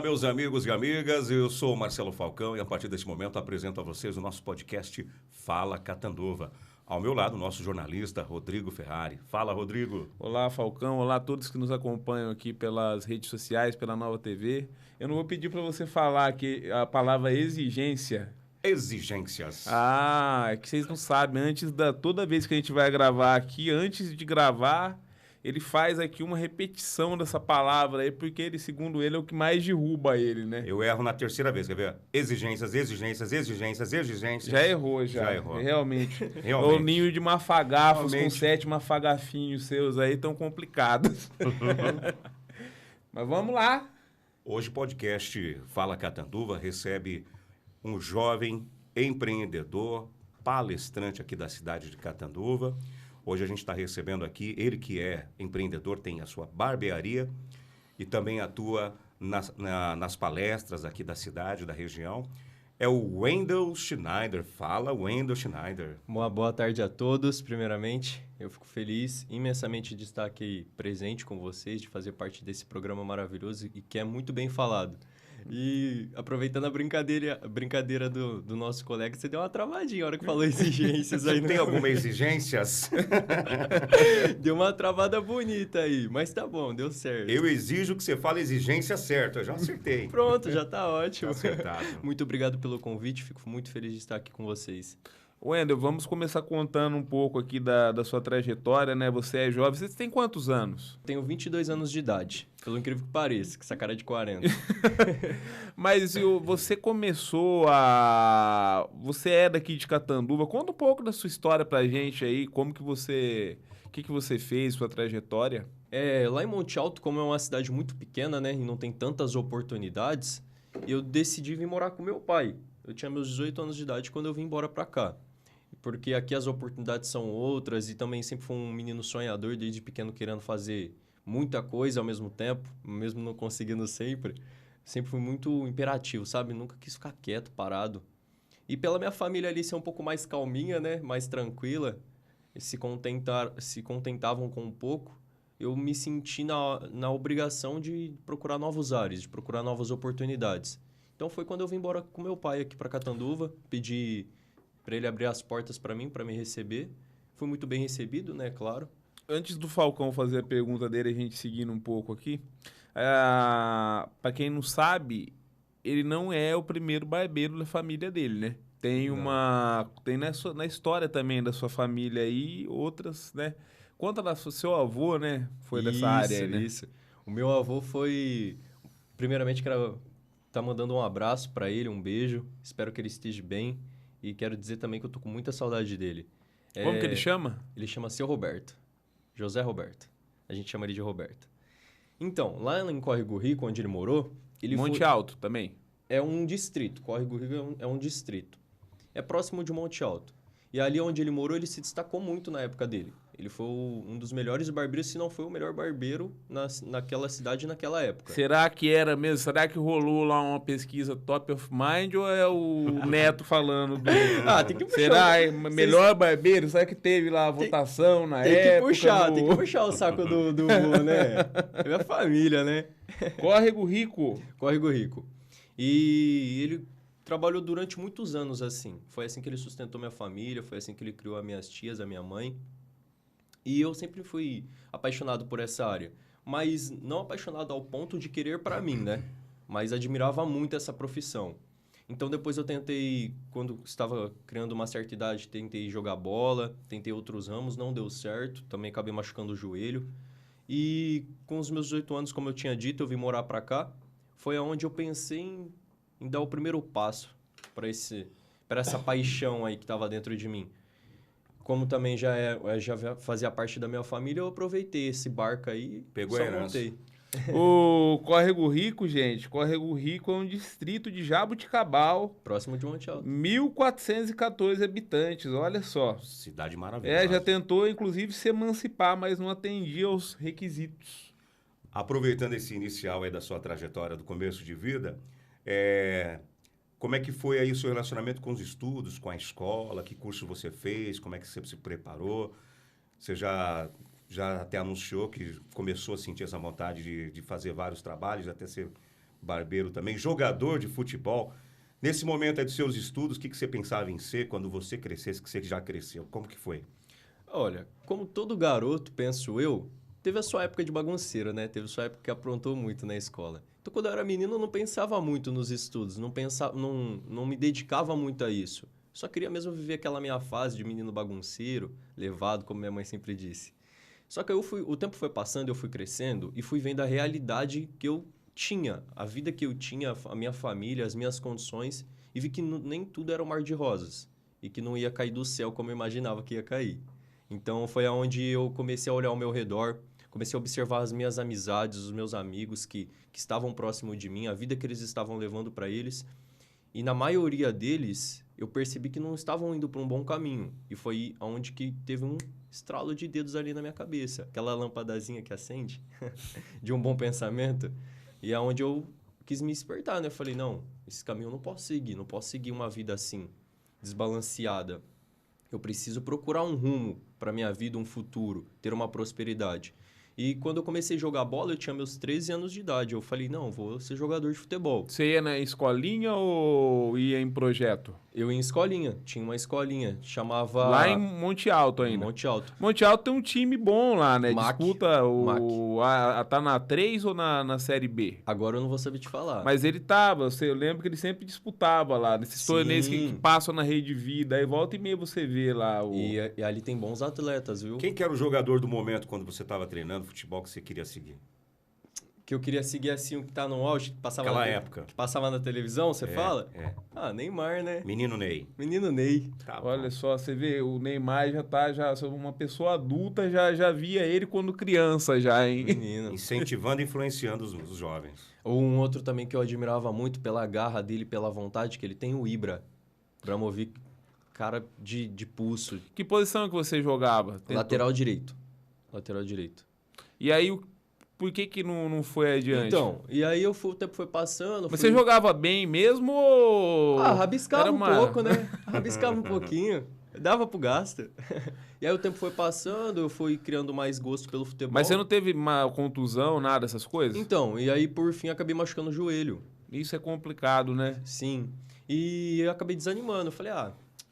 Olá, meus amigos e amigas, eu sou o Marcelo Falcão e a partir desse momento apresento a vocês o nosso podcast Fala Catanduva. Ao meu lado, o nosso jornalista Rodrigo Ferrari. Fala, Rodrigo. Olá, Falcão. Olá a todos que nos acompanham aqui pelas redes sociais, pela Nova TV. Eu não vou pedir para você falar aqui a palavra exigência. Exigências. É que vocês não sabem, toda vez que a gente vai gravar aqui, antes de gravar, ele faz aqui uma repetição dessa palavra aí, porque ele, segundo ele, é o que mais derruba ele, né? Eu erro na terceira vez, quer ver? Exigências. Já errou, já. Já errou. Realmente. O ninho de mafagafos com 7 mafagafinhos seus aí tão complicados. Mas vamos lá. Hoje o podcast Fala Catanduva recebe um jovem empreendedor, palestrante aqui da cidade de Catanduva. Hoje a gente está recebendo aqui, ele que é empreendedor, tem a sua barbearia e também atua nas palestras aqui da cidade, da região. É o Wendel Schneider. Fala, Wendel Schneider. Boa tarde a todos, primeiramente. Eu fico feliz imensamente de estar aqui presente com vocês, de fazer parte desse programa maravilhoso e que é muito bem falado. E aproveitando a brincadeira do nosso colega, você deu uma travadinha na hora que falou exigências aí. Tem alguma exigências? Deu uma travada bonita aí, mas tá bom, deu certo. Eu exijo que você fale exigência certa, eu já acertei. Pronto, já tá ótimo. Tá acertado. Muito obrigado pelo convite, fico muito feliz de estar aqui com vocês. Wendel, vamos começar contando um pouco aqui da sua trajetória, né? Você é jovem, você tem quantos anos? Tenho 22 anos de idade, pelo incrível que pareça, com essa cara de 40. Mas você começou a... Você é daqui de Catanduva, conta um pouco da sua história pra gente aí, como que você... O que você fez, sua trajetória? Lá em Monte Alto, como é uma cidade muito pequena, né, e não tem tantas oportunidades, eu decidi vir morar com meu pai. Eu tinha meus 18 anos de idade quando eu vim embora pra cá. Porque aqui as oportunidades são outras e também sempre fui um menino sonhador desde pequeno querendo fazer muita coisa ao mesmo tempo, mesmo não conseguindo sempre. Sempre fui muito imperativo, sabe? Nunca quis ficar quieto, parado. E pela minha família ali ser um pouco mais calminha, né? Mais tranquila, se contentavam com um pouco, eu me senti na obrigação de procurar novos ares, de procurar novas oportunidades. Então foi quando eu vim embora com meu pai aqui para Catanduva, pedi para ele abrir as portas para mim, para me receber. Fui muito bem recebido, né, claro. Antes do Falcão fazer a pergunta dele, a gente seguindo um pouco aqui, para quem não sabe, ele não é o primeiro barbeiro da família dele, né? Tem na história também da sua família aí outras, né? Conta da seu avô, né? Foi dessa área, né? Isso. O meu avô foi... Primeiramente, quero estar mandando um abraço para ele, um beijo. Espero que ele esteja bem. E quero dizer também que eu tô com muita saudade dele. Como que ele chama? Ele chama Seu Roberto. José Roberto. A gente chama ele de Roberto. Então, lá em Córrego Rico, onde ele morou... Monte Alto também? É um distrito. Córrego Rico é um distrito. É próximo de Monte Alto. E ali onde ele morou, ele se destacou muito na época dele. Ele foi um dos melhores barbeiros, se não foi o melhor barbeiro naquela cidade naquela época. Será que era mesmo? Será que rolou lá uma pesquisa top of mind ou é o Neto falando do... Tem que puxar. Será melhor barbeiro? Será que teve lá a votação na época? Tem que puxar o saco do vô, né? É minha família, né? Córrego Rico. Córrego Rico. E ele trabalhou durante muitos anos assim. Foi assim que ele sustentou minha família, foi assim que ele criou as minhas tias, a minha mãe. E eu sempre fui apaixonado por essa área. Mas não apaixonado ao ponto de querer para mim, né? Mas admirava muito essa profissão. Então depois eu tentei, quando estava criando uma certa idade, tentei jogar bola, tentei outros ramos, não deu certo. Também acabei machucando o joelho. E com os meus 18 anos, como eu tinha dito, eu vim morar para cá. Foi onde eu pensei em dar o primeiro passo para essa paixão aí que estava dentro de mim. Como também já fazia parte da minha família, eu aproveitei esse barco aí e só montei. O Córrego Rico, gente, Córrego Rico é um distrito de Jaboticabal. Próximo de Monte Alto. 1.414 habitantes, olha só. Cidade maravilhosa. Já tentou, inclusive, se emancipar, mas não atendia aos requisitos. Aproveitando esse inicial aí da sua trajetória do começo de vida, como é que foi aí o seu relacionamento com os estudos, com a escola? Que curso você fez? Como é que você se preparou? Você já até anunciou que começou a sentir essa vontade de fazer vários trabalhos até ser barbeiro também, jogador de futebol. Nesse momento aí dos seus estudos, o que você pensava em ser quando você crescesse, que você já cresceu? Como que foi? Olha, como todo garoto, penso eu, teve a sua época de bagunceiro, né? Teve a sua época que aprontou muito na escola. Então, quando eu era menino, eu não pensava muito nos estudos, não me dedicava muito a isso. Só queria mesmo viver aquela minha fase de menino bagunceiro, levado, como minha mãe sempre disse. Só que o tempo foi passando, eu fui crescendo e fui vendo a realidade que eu tinha, a vida que eu tinha, a minha família, as minhas condições, e vi que nem tudo era um mar de rosas e que não ia cair do céu como eu imaginava que ia cair. Então, foi aonde eu comecei a olhar ao meu redor, comecei a observar as minhas amizades, os meus amigos que estavam próximo de mim, a vida que eles estavam levando para eles. E na maioria deles, eu percebi que não estavam indo para um bom caminho. E foi aonde que teve um estralo de dedos ali na minha cabeça. Aquela lampadazinha que acende de um bom pensamento. E é onde eu quis me despertar, né? Eu falei, não, esse caminho eu não posso seguir uma vida assim, desbalanceada. Eu preciso procurar um rumo para minha vida, um futuro, ter uma prosperidade. E quando eu comecei a jogar bola, eu tinha meus 13 anos de idade. Eu falei, não, vou ser jogador de futebol. Você ia na escolinha ou ia em projeto? Eu ia em escolinha, tinha uma escolinha, chamava... Lá em Monte Alto ainda. Monte Alto. Monte Alto tem um time bom lá, né? MAC. Disputa o... tá na 3 ou na Série B? Agora eu não vou saber te falar. Mas ele tava, eu lembro que ele sempre disputava lá, nesses Sim. torneios que passam na Rede Vida, aí volta e meia você vê lá o... E ali tem bons atletas, viu? Quem que era o jogador do momento quando você estava treinando futebol que você queria seguir? Que eu queria seguir assim, o que tá no auge, que passava Aquela época. que passava na televisão, você fala? É. Ah, Neymar, né? Menino Ney. Menino Ney. Tá Olha bom. só, você vê, o Neymar já uma pessoa adulta, já via ele quando criança já, hein? Menino. Incentivando e influenciando os jovens. Ou um outro também que eu admirava muito pela garra dele, pela vontade que ele tem, o Ibra. Ibrahimovic, cara de pulso. Que posição que você jogava? Tentou? Lateral direito. Lateral direito. E aí, por que não foi adiante? Então, e aí o tempo foi passando. Mas você jogava bem mesmo ou... Rabiscava Era um uma- pouco, né? Rabiscava um pouquinho. Dava pro gasto. E aí o tempo foi passando, eu fui criando mais gosto pelo futebol. Mas você não teve uma contusão, nada dessas coisas? Então, e aí por fim acabei machucando o joelho. Isso é complicado, né? Sim. E eu acabei desanimando. Eu falei,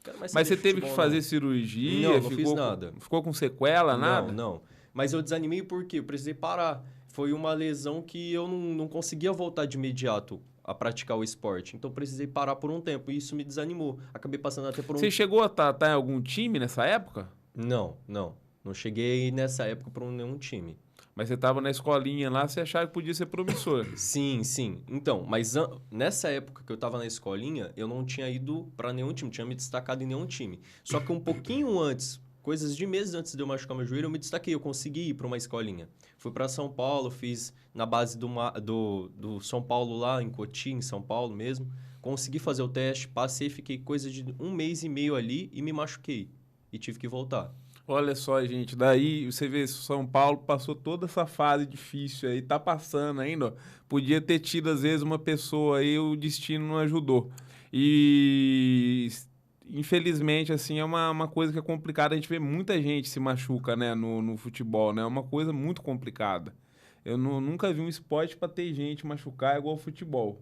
quero mais Mas saber você de teve que futebol, fazer não. cirurgia? Não fiz nada. Ficou com sequela, nada? Não. Mas eu desanimei porque eu precisei parar. Foi uma lesão que eu não conseguia voltar de imediato a praticar o esporte. Então, precisei parar por um tempo. E isso me desanimou. Acabei passando até por um... Você chegou a estar em algum time nessa época? Não. Não cheguei nessa época para nenhum time. Mas você estava na escolinha lá, você achava que podia ser promissor. Sim. Então, mas nessa época que eu estava na escolinha, eu não tinha ido para nenhum time. Tinha me destacado em nenhum time. Só que um pouquinho antes... Coisas de meses antes de eu machucar meu joelho, eu me destaquei. Eu consegui ir para uma escolinha. Fui para São Paulo, fiz na base do São Paulo lá, em Cotia, em São Paulo mesmo. Consegui fazer o teste, passei, fiquei coisa de 1 mês e meio ali e me machuquei. E tive que voltar. Olha só, gente, daí você vê, São Paulo passou toda essa fase difícil aí, tá passando ainda, ó. Podia ter tido, às vezes, uma pessoa aí, o destino não ajudou. E... Infelizmente, assim, é uma coisa que é complicada. A gente vê muita gente se machuca, né, no futebol, né? É uma coisa muito complicada. Eu nunca vi um esporte para ter gente machucar igual o futebol.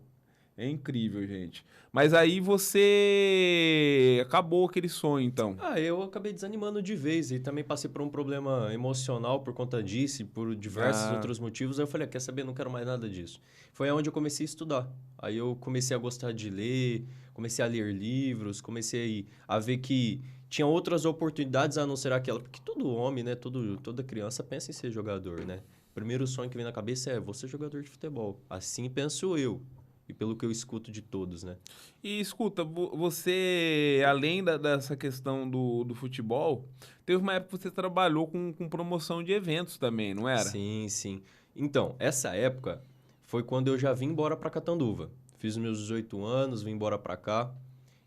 É incrível, gente. Mas aí você acabou aquele sonho, então. Eu acabei desanimando de vez e também passei por um problema emocional por conta disso e por diversos outros motivos. Aí eu falei, quer saber? Não quero mais nada disso. Foi onde eu comecei a estudar. Aí eu comecei a gostar de ler, comecei a ler livros, comecei a ver que tinha outras oportunidades a não ser aquela. Porque todo homem, né? Toda criança pensa em ser jogador, né? O primeiro sonho que vem na cabeça é, vou ser jogador de futebol. Assim penso eu. E pelo que eu escuto de todos, né? E escuta, você, além dessa questão do futebol, teve uma época que você trabalhou com promoção de eventos também, não era? Sim. Então, essa época foi quando eu já vim embora para Catanduva. Fiz meus 18 anos, vim embora para cá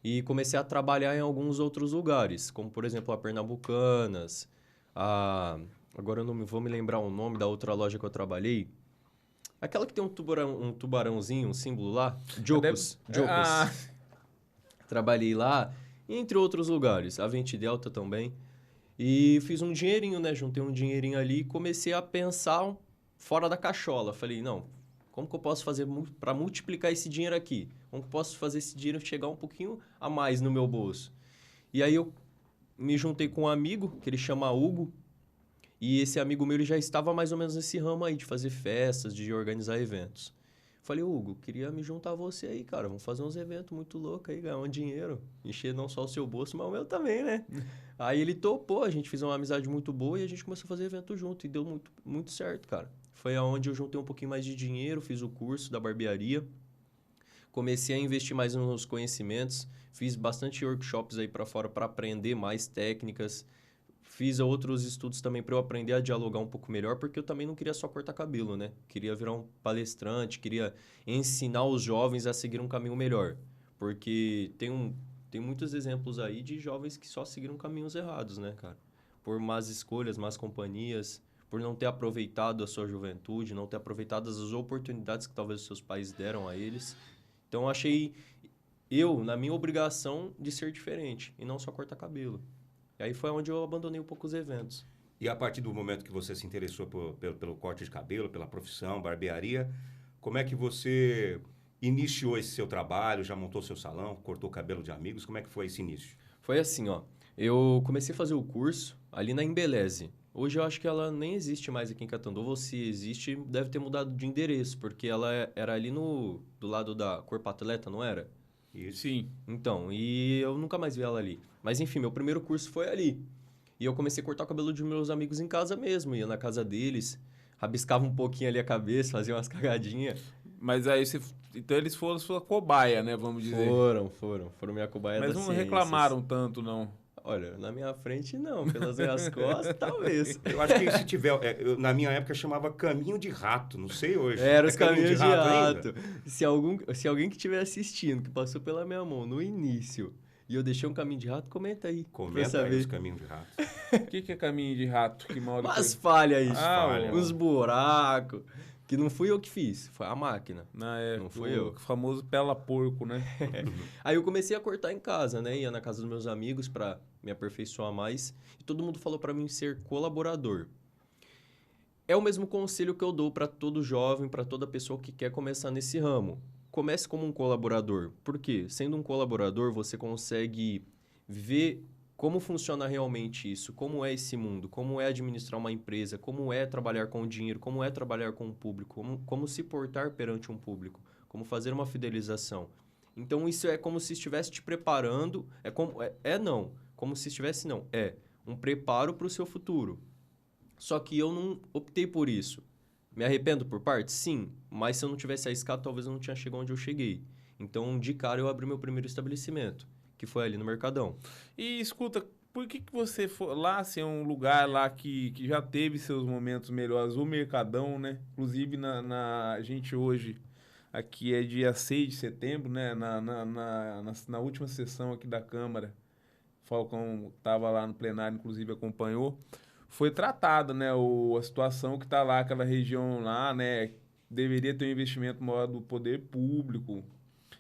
e comecei a trabalhar em alguns outros lugares, como, por exemplo, a Pernambucanas, agora eu não vou me lembrar o nome da outra loja que eu trabalhei. Aquela que tem um tubarãozinho, um símbolo lá. Jocos. Trabalhei lá, entre outros lugares. A Vente Delta também. E fiz um dinheirinho, né? Juntei um dinheirinho ali e comecei a pensar fora da cachola. Falei, não, Como que eu posso fazer para multiplicar esse dinheiro aqui? Como que eu posso fazer esse dinheiro chegar um pouquinho a mais no meu bolso? E aí eu me juntei com um amigo, que ele chama Hugo, e esse amigo meu ele já estava mais ou menos nesse ramo aí, de fazer festas, de organizar eventos. Falei, Hugo, queria me juntar a você aí, cara. Vamos fazer uns eventos muito loucos aí, ganhar um dinheiro. Encher não só o seu bolso, mas o meu também, né? Aí ele topou, a gente fez uma amizade muito boa e a gente começou a fazer evento junto. E deu muito, muito certo, cara. Foi aonde eu juntei um pouquinho mais de dinheiro, fiz o curso da barbearia. Comecei a investir mais nos conhecimentos. Fiz bastante workshops aí para fora para aprender mais técnicas. Fiz outros estudos também para eu aprender a dialogar um pouco melhor, porque eu também não queria só cortar cabelo, né? Queria virar um palestrante, queria ensinar os jovens a seguir um caminho melhor. Porque tem muitos exemplos aí de jovens que só seguiram caminhos errados, né, cara? Por más escolhas, más companhias, por não ter aproveitado a sua juventude, não ter aproveitado as oportunidades que talvez os seus pais deram a eles. Então, eu achei na minha obrigação de ser diferente e não só cortar cabelo. E aí foi onde eu abandonei um pouco os eventos. E a partir do momento que você se interessou pelo corte de cabelo, pela profissão, barbearia, como é que você iniciou esse seu trabalho? Já montou seu salão, cortou o cabelo de amigos? Como é que foi esse início? Foi assim, ó. Eu comecei a fazer o curso ali na Embeleze. Hoje eu acho que ela nem existe mais aqui em Catanduva, ou se existe, deve ter mudado de endereço, porque ela era ali do lado da Corpo Atleta, não era? Isso. Sim. Então, e eu nunca mais vi ela ali. Mas enfim, meu primeiro curso foi ali. E eu comecei a cortar o cabelo de meus amigos em casa mesmo. Ia na casa deles, rabiscava um pouquinho ali a cabeça, fazia umas cagadinhas. Mas aí então eles foram sua cobaia, né? Vamos dizer. Foram minha cobaia Mas das não ciências. reclamaram tanto, não. Olha, na minha frente não, pelas minhas costas, talvez. Eu acho que se tiver... na minha época chamava caminho de rato, não sei hoje. Era os caminhos de rato rato. Se alguém que estiver assistindo, que passou pela minha mão no início, e eu deixei um caminho de rato, comenta aí. Comenta aí os caminhos de rato. O que é caminho de rato? Que mal Umas falhas aí. falha. Uns buracos. Que não fui eu que fiz, foi a máquina. Não fui eu. O famoso pela porco, né? Aí eu comecei a cortar em casa, né? Ia na casa dos meus amigos para me aperfeiçoar mais. E todo mundo falou para mim ser colaborador. É o mesmo conselho que eu dou para todo jovem, para toda pessoa que quer começar nesse ramo. Comece como um colaborador. Por quê? Sendo um colaborador, você consegue ver como funciona realmente isso, como é esse mundo, como é administrar uma empresa, como é trabalhar com o dinheiro, como é trabalhar com o público, como se portar perante um público, como fazer uma fidelização. Então, isso é como se estivesse te preparando, como se estivesse um preparo para o seu futuro. Só que eu não optei por isso. Me arrependo por parte? Sim, mas se eu não tivesse arriscado, talvez eu não tinha chegado onde eu cheguei. Então, de cara, eu abri meu primeiro estabelecimento, que foi ali no Mercadão. E escuta, por que você foi lá, assim, é um lugar lá que já teve seus momentos melhores, o Mercadão, né? Inclusive, a gente hoje, aqui é dia 6 de setembro, né? Na última sessão aqui da Câmara, Falcão estava lá no plenário, inclusive acompanhou, foi tratada, né? A situação que está lá, aquela região lá, né? Deveria ter um investimento maior do poder público.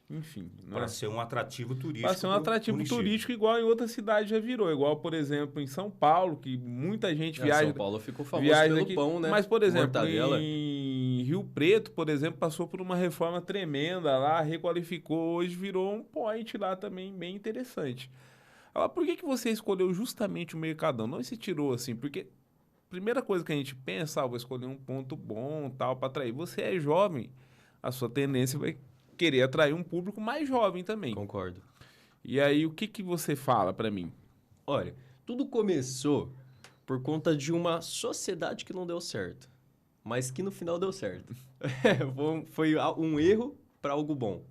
Enfim. Para ser um atrativo turístico. Para ser um atrativo turístico igual em outras cidades já virou. Igual, por exemplo, em São Paulo, que muita gente viaja... São Paulo ficou famoso pelo aqui, pão, né? Mas, por exemplo, Mortadela. em Rio Preto, por exemplo, passou por uma reforma tremenda lá, requalificou, hoje virou um point lá também bem interessante. Agora, por que você escolheu justamente o Mercadão? Não se tirou assim, porque... Primeira coisa que a gente pensa, vou escolher um ponto bom, tal, para atrair. Você é jovem, a sua tendência vai querer atrair um público mais jovem também. Concordo. E aí, o que você fala para mim? Olha, tudo começou por conta de uma sociedade que não deu certo, mas que no final deu certo. Foi um erro para algo bom.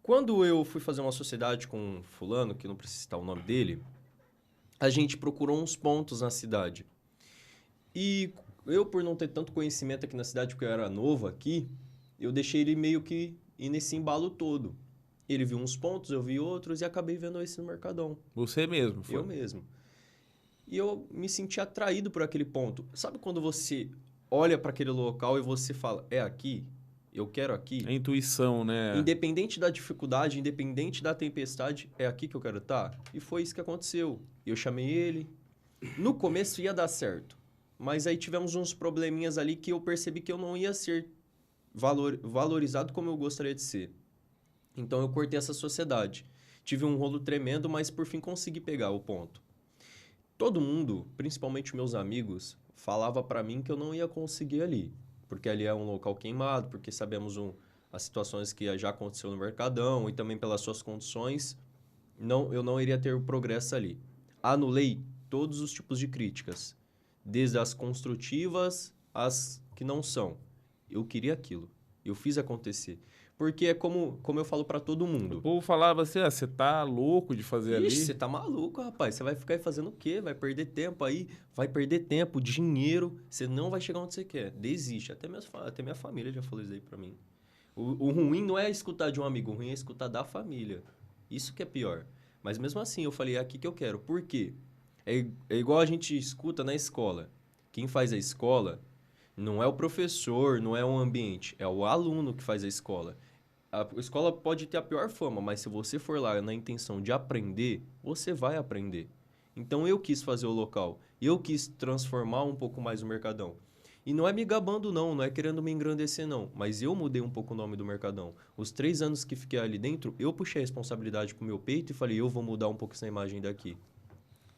Quando eu fui fazer uma sociedade com um fulano, que não precisa citar o nome dele, a gente procurou uns pontos na cidade. E eu, por não ter tanto conhecimento aqui na cidade, porque eu era novo aqui, eu deixei ele meio que ir nesse embalo todo. Ele viu uns pontos, eu vi outros e acabei vendo esse no Mercadão. Você mesmo? Foi? Eu mesmo. E eu me senti atraído por aquele ponto. Sabe quando você olha para aquele local e você fala, é aqui? Eu quero aqui? A intuição, né? Independente da dificuldade, independente da tempestade, é aqui que eu quero estar? E foi isso que aconteceu. Eu chamei ele. No começo ia dar certo. Mas aí tivemos uns probleminhas ali que eu percebi que eu não ia ser valorizado como eu gostaria de ser. Então eu cortei essa sociedade. Tive um rolo tremendo, mas por fim consegui pegar o ponto. Todo mundo, principalmente meus amigos, falava para mim que eu não ia conseguir ali, porque ali é um local queimado, porque sabemos as situações que já aconteceu no Mercadão e também pelas suas condições, eu não iria ter o progresso ali. Anulei todos os tipos de críticas, desde as construtivas às que não são. Eu queria aquilo. Eu fiz acontecer. Porque é como eu falo para todo O mundo. povo falava assim, você tá louco de fazer ali? Ixi, você tá maluco, rapaz. Você vai ficar aí fazendo o quê? Vai perder tempo aí. Vai perder tempo, dinheiro. Você não vai chegar onde você quer. Desiste. Até minha família já falou isso aí pra mim. O ruim não é escutar de um amigo. O ruim é escutar da família. Isso que é pior. Mas mesmo assim, eu falei, é aqui que eu quero. Por quê? É igual a gente escuta na escola. Quem faz a escola não é o professor, não é o ambiente. É o aluno que faz a escola. A escola pode ter a pior fama, mas se você for lá na intenção de aprender, você vai aprender. Então eu quis fazer o local. Eu quis transformar um pouco mais o Mercadão. E não é me gabando não é querendo me engrandecer não. Mas eu mudei um pouco o nome do Mercadão. Os 3 anos que fiquei ali dentro, eu puxei a responsabilidade pro meu peito e falei, eu vou mudar um pouco essa imagem daqui.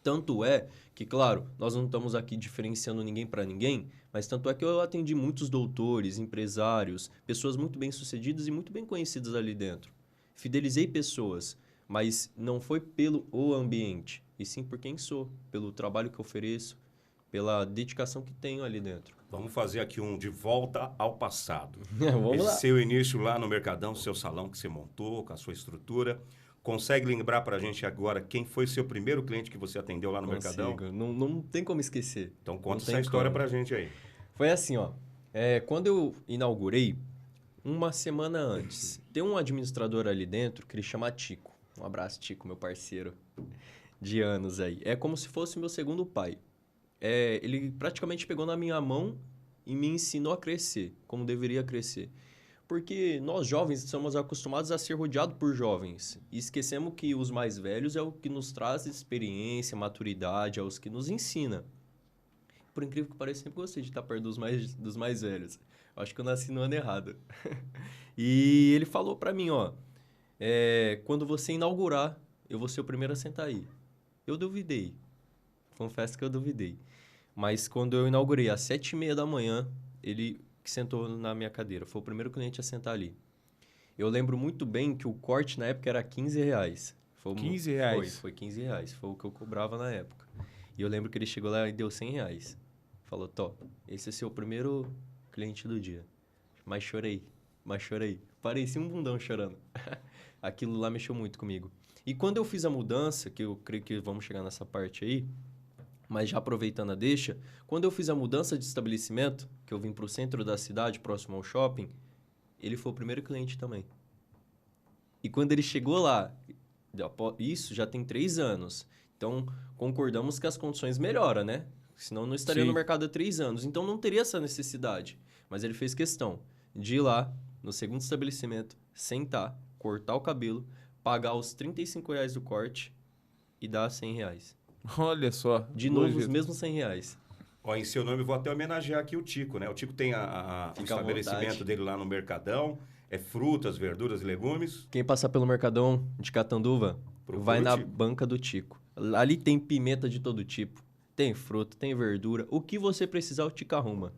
Tanto é que, claro, nós não estamos aqui diferenciando ninguém para ninguém, mas tanto é que eu atendi muitos doutores, empresários, pessoas muito bem-sucedidas e muito bem conhecidas ali dentro. Fidelizei pessoas, mas não foi pelo o ambiente, e sim por quem sou, pelo trabalho que ofereço, pela dedicação que tenho ali dentro. Vamos fazer aqui um de volta ao passado. Vamos lá. Seu início lá no Mercadão, seu salão que você montou, com a sua estrutura. Consegue lembrar pra gente agora quem foi seu primeiro cliente que você atendeu lá no Mercadão? Não tem como esquecer. Então conta Não tem essa história como. pra gente aí. Foi assim, ó. Quando eu inaugurei, uma semana antes, tem um administrador ali dentro que ele chama Tico. Um abraço, Tico, meu parceiro de anos aí. É como se fosse meu segundo pai. Ele praticamente pegou na minha mão e me ensinou a crescer, como deveria crescer. Porque nós jovens somos acostumados a ser rodeados por jovens. E esquecemos que os mais velhos é o que nos traz experiência, maturidade, é os que nos ensina. Por incrível que pareça, sempre gostei de estar perto dos mais velhos. Eu acho que eu nasci no ano errado. E ele falou pra mim, ó, quando você inaugurar, eu vou ser o primeiro a sentar aí. Eu duvidei. Confesso que eu duvidei. Mas quando eu inaugurei às 7h30 da manhã, ele que sentou na minha cadeira. Foi o primeiro cliente a sentar ali. Eu lembro muito bem que o corte na época era R$15. Foi 15 reais? Foi R$15. Foi o que eu cobrava na época. E eu lembro que ele chegou lá e deu R$100. Falou, Tó, esse é seu primeiro cliente do dia. Mas chorei. Parecia um bundão chorando. Aquilo lá mexeu muito comigo. E quando eu fiz a mudança, que eu creio que vamos chegar nessa parte aí, mas já aproveitando a deixa, quando eu fiz a mudança de estabelecimento, que eu vim para o centro da cidade, próximo ao shopping, ele foi o primeiro cliente também. E quando ele chegou lá, isso já tem 3 anos, então concordamos que as condições melhoram, né? Senão não estaria Sim. no mercado há 3 anos, então não teria essa necessidade. Mas ele fez questão de ir lá, no segundo estabelecimento, sentar, cortar o cabelo, pagar os R$35 do corte e dar R$100. Olha só. De novo, os mesmos R$100. Ó, em seu nome, vou até homenagear aqui o Tico, né? O Tico tem o Fica à estabelecimento vontade. dele lá no Mercadão. É frutas, verduras e legumes. Quem passar pelo Mercadão de Catanduva, Procura vai o na Tico. banca do Tico. Ali tem pimenta de todo tipo, tem fruta, tem verdura. O que você precisar, o Tico arruma.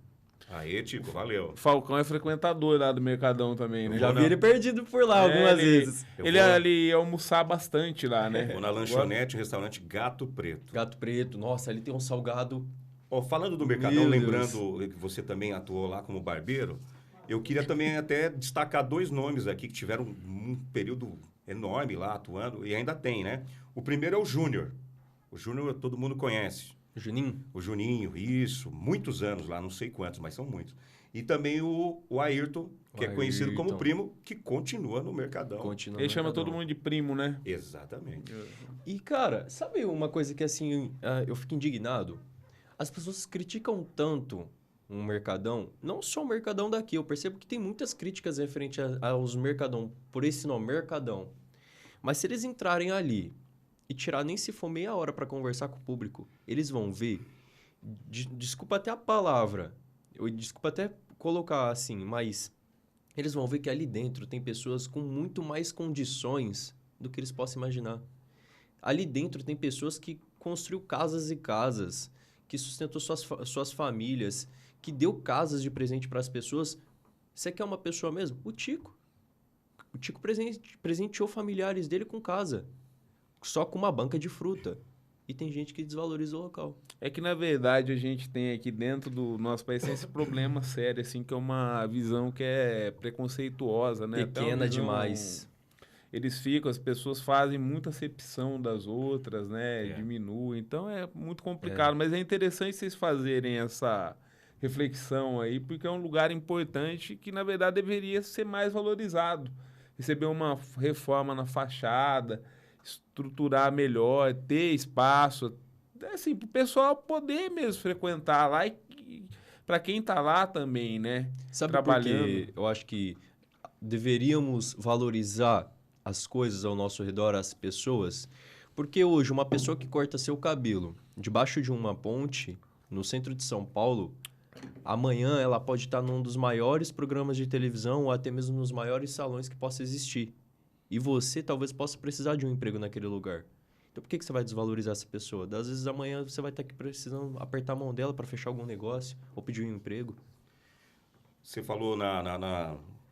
Aê, Tico, valeu. Falcão é frequentador lá do Mercadão também, né? Eu Já vou vi ele perdido por lá algumas vezes. Ele ia almoçar bastante lá, né? Vou na lanchonete, restaurante Gato Preto. Gato Preto, nossa, ali tem um salgado. Ó, falando do Mercadão, Meu lembrando que você também atuou lá como barbeiro, eu queria também até destacar 2 nomes aqui que tiveram um período enorme lá atuando, e ainda tem, né? O primeiro é o Júnior. O Júnior todo mundo conhece. Juninho? O Juninho, isso. Muitos anos lá, não sei quantos, mas são muitos. E também o Ayrton, que é conhecido como Ayrton. primo, que continua no Mercadão. Continua. Ele no chama Mercadão. todo mundo de primo, né? Exatamente. E, cara, sabe uma coisa que, assim, eu fico indignado? As pessoas criticam tanto um Mercadão, não só o Mercadão daqui, eu percebo que tem muitas críticas referente aos Mercadão, por esse nome, Mercadão. Mas se eles entrarem ali e tirar nem se for meia hora para conversar com o público, eles vão ver, desculpa até a palavra, desculpa até colocar assim, mas eles vão ver que ali dentro tem pessoas com muito mais condições do que eles possam imaginar. Ali dentro tem pessoas que construiu casas e casas, que sustentou suas famílias, que deu casas de presente para as pessoas. Você quer uma pessoa mesmo? O Tico. O Tico presenteou familiares dele com casa, só com uma banca de fruta. E tem gente que desvaloriza o local. É que, na verdade, a gente tem aqui dentro do nosso país esse problema sério, assim, que é uma visão que é preconceituosa, né? Até uma Pequena visão- demais. Eles ficam, as pessoas fazem muita acepção das outras, né? É. Diminuem. Então, é muito complicado. Mas é interessante vocês fazerem essa reflexão aí, porque é um lugar importante que, na verdade, deveria ser mais valorizado. Receber uma reforma na fachada, estruturar melhor, ter espaço, assim, para o pessoal poder mesmo frequentar lá e para quem está lá também, né? Sabe trabalhando. por que eu acho que deveríamos valorizar as coisas ao nosso redor, as pessoas? Porque hoje, uma pessoa que corta seu cabelo debaixo de uma ponte, no centro de São Paulo, amanhã ela pode estar num dos maiores programas de televisão ou até mesmo nos maiores salões que possa existir. E você talvez possa precisar de um emprego naquele lugar. Então, por que você vai desvalorizar essa pessoa? Às vezes, amanhã você vai estar aqui precisando apertar a mão dela para fechar algum negócio ou pedir um emprego. Você falou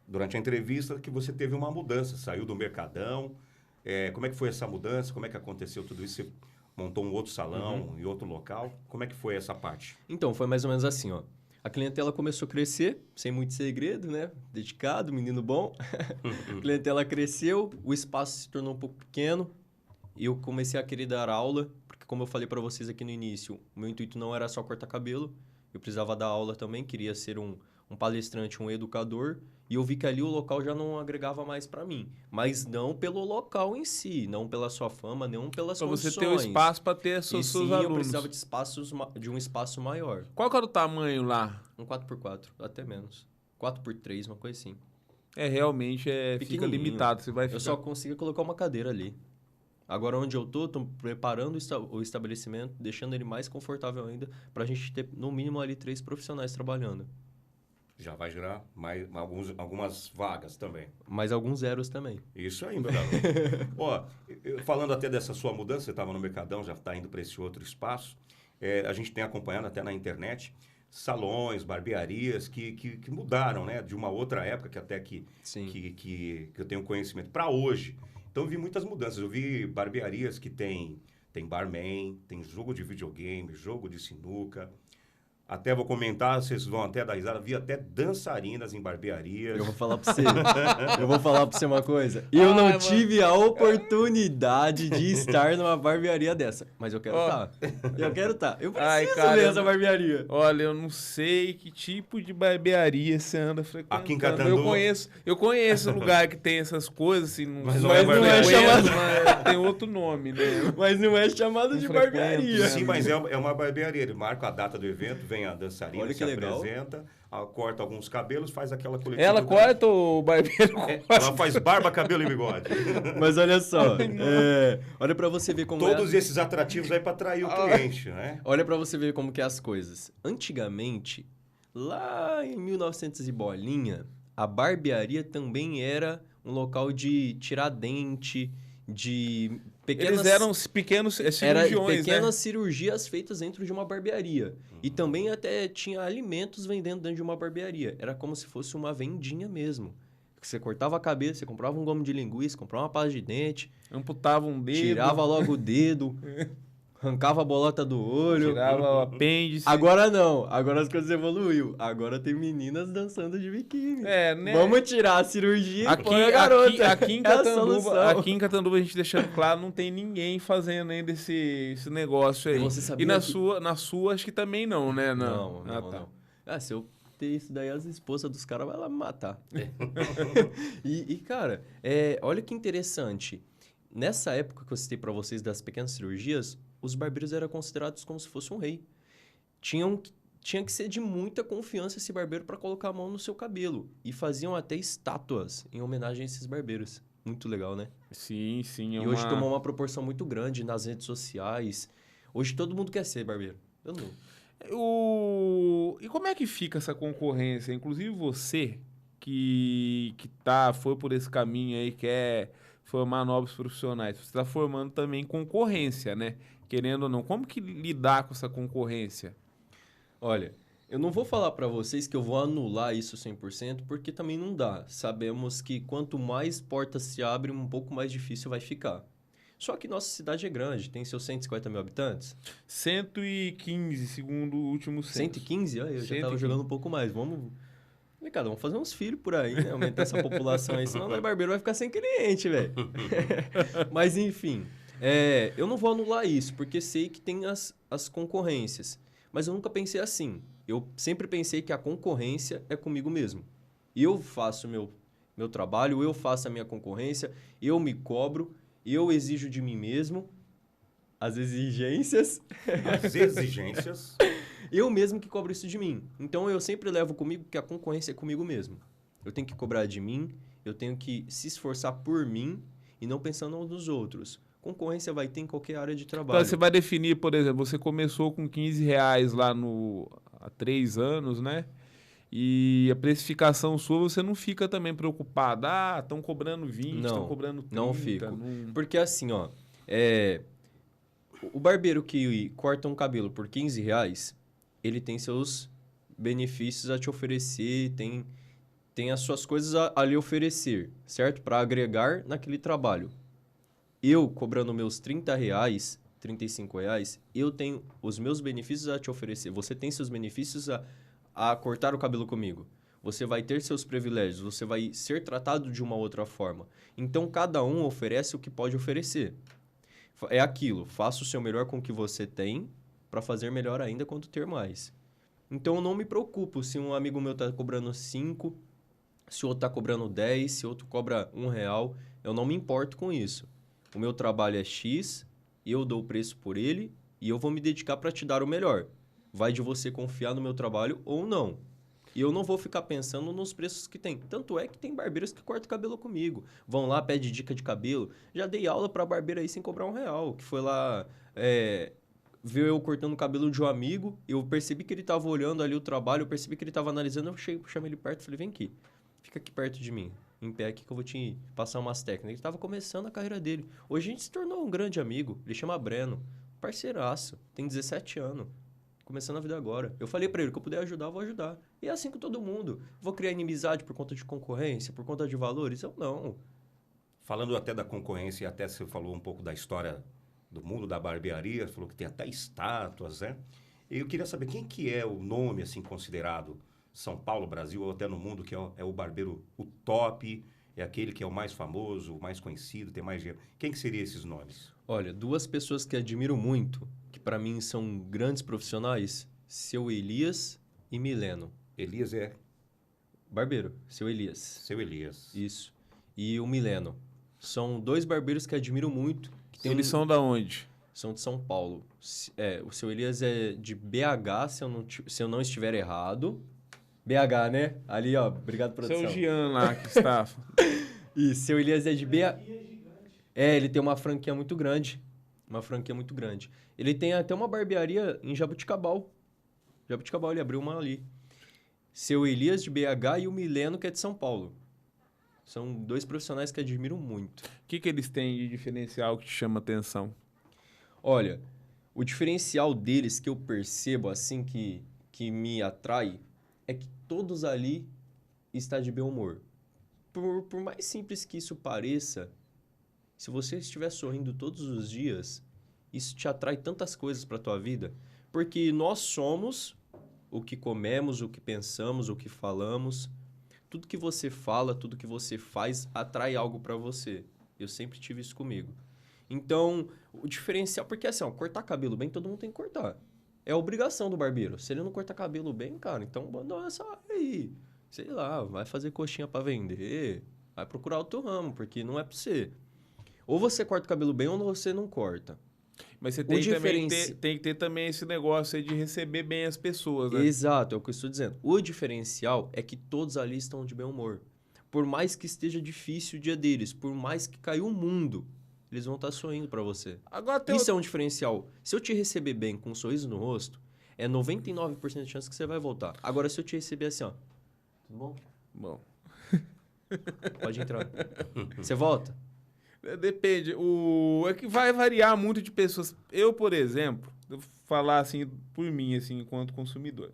durante a entrevista que você teve uma mudança, saiu do Mercadão. Como é que foi essa mudança? Como é que aconteceu tudo isso? Você montou um outro salão em outro local? Como é que foi essa parte? Então, foi mais ou menos assim, ó. A clientela começou a crescer, sem muito segredo, né? Dedicado, menino bom. A clientela cresceu, o espaço se tornou um pouco pequeno. E eu comecei a querer dar aula, porque como eu falei para vocês aqui no início, o meu intuito não era só cortar cabelo. Eu precisava dar aula também, queria ser um palestrante, um educador. E eu vi que ali o local já não agregava mais para mim. Mas não pelo local em si, não pela sua fama, não pelas Para condições. você ter o espaço para ter E seus sim, eu alunos. precisava de um espaço maior. Qual que era o tamanho lá? Um 4x4, até menos. 4x3, uma coisa assim. Realmente fica Pequenininho. limitado. Você vai Eu ficar... só conseguia colocar uma cadeira ali. Agora, onde eu tô preparando o estabelecimento, deixando ele mais confortável ainda, pra gente ter, no mínimo, ali 3 profissionais trabalhando. Já vai gerar mais algumas vagas também. Mais alguns zeros também. Isso aí, meu garoto. Ó, falando até dessa sua mudança, você estava no Mercadão, já está indo para esse outro espaço. A gente tem acompanhado até na internet salões, barbearias que mudaram, né? De uma outra época que até Sim. que eu tenho conhecimento para hoje. Então eu vi muitas mudanças. Eu vi barbearias que tem barman, tem jogo de videogame, jogo de sinuca. Até vou comentar, vocês vão até dar risada. Vi até dançarinas em barbearias. Eu vou falar pra você. Eu vou falar pra você uma coisa. Eu não tive a oportunidade de estar numa barbearia dessa. Mas eu quero estar. Eu quero estar. Eu preciso ver essa barbearia. Olha, eu não sei que tipo de barbearia você anda frequentando. Aqui em Catanduva. Eu conheço lugar que tem essas coisas, assim, Mas não é chamado. Tem outro nome, né? Mas não é chamado de frequento, barbearia. né? Sim, mas é uma barbearia. Ele marca a data do evento, vem a dançarina, Olha se que legal. apresenta, corta alguns cabelos, faz aquela coletiva. Ela corta ou o barbeiro corta? Ela faz barba, cabelo e bigode. Mas olha só, olha pra você ver como Todos esses atrativos aí para atrair o cliente, né? Olha pra você ver como que é as coisas. Antigamente, lá em 1900 e bolinha, a barbearia também era um local de tirar dente, de pequenas... Eles eram pequenos cirurgiões, Eram pequenas né? cirurgias feitas dentro de uma barbearia. E também até tinha alimentos vendendo dentro de uma barbearia. Era como se fosse uma vendinha mesmo. Você cortava a cabeça, você comprava um gomo de linguiça, comprava uma pasta de dente, Amputava um dedo. tirava logo o dedo, arrancava a bolota do olho. Tirava o apêndice. Agora não. Agora as coisas evoluiu. Agora tem meninas dançando de biquíni. Né? Vamos tirar a cirurgia e põe a Aqui, garota. aqui em É a Catanduva, solução. aqui em Catanduva, a gente deixando claro, não tem ninguém fazendo ainda esse negócio aí. Você sabia E na que- sua, acho que também não, né? Não, Ah, não, tá. não. Ah, se eu ter isso daí, as esposas dos caras vão lá me matar. Cara, olha que interessante. Nessa época que eu citei pra vocês das pequenas cirurgias, os barbeiros eram considerados como se fosse um rei. Tinha que ser de muita confiança esse barbeiro para colocar a mão no seu cabelo. E faziam até estátuas em homenagem a esses barbeiros. Muito legal, né? Sim, sim. E hoje tomou uma proporção muito grande nas redes sociais. Hoje todo mundo quer ser barbeiro. Eu não. E como é que fica essa concorrência? Inclusive você, foi por esse caminho aí, quer formar novos profissionais, você está formando também concorrência, né? Querendo ou não. Como que lidar com essa concorrência? Olha, eu não vou falar para vocês que eu vou anular isso 100%, porque também não dá. Sabemos que quanto mais portas se abrem, um pouco mais difícil vai ficar. Só que nossa cidade é grande, tem seus 150 mil habitantes. 115, segundo o último censo. 115? Ah, eu já 115. tava jogando um pouco mais. Cara, vamos fazer uns filhos por aí, né? Aumentar essa população aí, senão o barbeiro vai ficar sem cliente, velho. Mas, enfim, eu não vou anular isso, porque sei que tem as concorrências. Mas eu nunca pensei assim. Eu sempre pensei que a concorrência é comigo mesmo. Eu faço meu trabalho, eu faço a minha concorrência, eu me cobro, eu exijo de mim mesmo as exigências. As exigências. Eu mesmo que cobro isso de mim. Então, eu sempre levo comigo que a concorrência é comigo mesmo. Eu tenho que cobrar de mim, eu tenho que se esforçar por mim e não pensando nos outros. Concorrência vai ter em qualquer área de trabalho. Então, você vai definir, por exemplo, você começou com R$15 lá há 3 anos, né? E a precificação sua, você não fica também preocupado. Ah, estão cobrando 20, estão cobrando 30. Não fico. Porque assim, ó, o barbeiro que corta um cabelo por R$15, ele tem seus benefícios a te oferecer, tem as suas coisas a lhe oferecer, certo? Para agregar naquele trabalho. Eu, cobrando meus R$30, R$35, eu tenho os meus benefícios a te oferecer. Você tem seus benefícios a cortar o cabelo comigo. Você vai ter seus privilégios, você vai ser tratado de uma outra forma. Então, cada um oferece o que pode oferecer. É aquilo, faça o seu melhor com o que você tem para fazer melhor ainda quando ter mais. Então, eu não me preocupo se um amigo meu está cobrando 5, se o outro está cobrando 10, se o outro cobra R$1. Eu não me importo com isso. O meu trabalho é X, eu dou o preço por ele e eu vou me dedicar para te dar o melhor. Vai de você confiar no meu trabalho ou não. E eu não vou ficar pensando nos preços que tem. Tanto é que tem barbeiros que cortam cabelo comigo. Vão lá, pedem dica de cabelo. Já dei aula para barbeiro aí sem cobrar R$1, que foi lá... viu eu cortando o cabelo de um amigo, eu percebi que ele estava olhando ali o trabalho, eu percebi que ele estava analisando, eu chamei ele perto e falei, vem aqui, fica aqui perto de mim, em pé aqui que eu vou te passar umas técnicas. Ele estava começando a carreira dele. Hoje a gente se tornou um grande amigo, ele chama Breno, parceiraço, tem 17 anos, começando a vida agora. Eu falei para ele que eu puder ajudar, eu vou ajudar. E é assim com todo mundo. Vou criar inimizade por conta de concorrência, por conta de valores? Eu não. Falando até da concorrência, e até você falou um pouco da história do mundo da barbearia, falou que tem até estátuas, né? Eu queria saber quem que é o nome, assim, considerado São Paulo, Brasil, ou até no mundo, que é o barbeiro, o top, é aquele que é o mais famoso, o mais conhecido, tem mais dinheiro. Quem que seriam esses nomes? Olha, 2 pessoas que admiro muito, que para mim são grandes profissionais, Seu Elias e Mileno. Elias é? Barbeiro, Seu Elias. Seu Elias. Isso. E o Mileno. São 2 barbeiros que admiro muito. Eles são da onde? São de São Paulo. O Seu Elias é de BH, se eu não estiver errado. BH, né? Ali, ó. Obrigado, produção. Seu Jean lá, que está... Isso, Seu Elias é de BH. Ele tem uma franquia muito grande. Uma franquia muito grande. Ele tem até uma barbearia em Jabuticabal. Jabuticabal, ele abriu uma ali. Seu Elias de BH e o Mileno, que é de São Paulo. São 2 profissionais que admiro muito. O que eles têm de diferencial que te chama atenção? Olha, o diferencial deles que eu percebo, assim, que me atrai, é que todos ali estão de bom humor. Por mais simples que isso pareça, se você estiver sorrindo todos os dias, isso te atrai tantas coisas para a tua vida. Porque nós somos o que comemos, o que pensamos, o que falamos. Tudo que você fala, tudo que você faz, atrai algo para você. Eu sempre tive isso comigo. Então, o diferencial... Porque assim, ó, cortar cabelo bem, todo mundo tem que cortar. É a obrigação do barbeiro. Se ele não cortar cabelo bem, cara, então abandona essa área aí. Sei lá, vai fazer coxinha para vender, vai procurar outro ramo, porque não é para você. Ou você corta o cabelo bem ou você não corta. Mas você tem que ter também esse negócio aí de receber bem as pessoas, né? Exato, é o que eu estou dizendo. O diferencial é que todos ali estão de bem humor. Por mais que esteja difícil o dia deles, por mais que caiu o mundo, eles vão estar sorrindo para você. Agora Isso é um diferencial. Se eu te receber bem com um sorriso no rosto, é 99% de chance que você vai voltar. Agora, se eu te receber assim, ó... Tudo bom? Bom. Pode entrar. Você volta? Depende. É que vai variar muito de pessoas. Eu, por exemplo, vou falar assim por mim, assim, enquanto consumidor.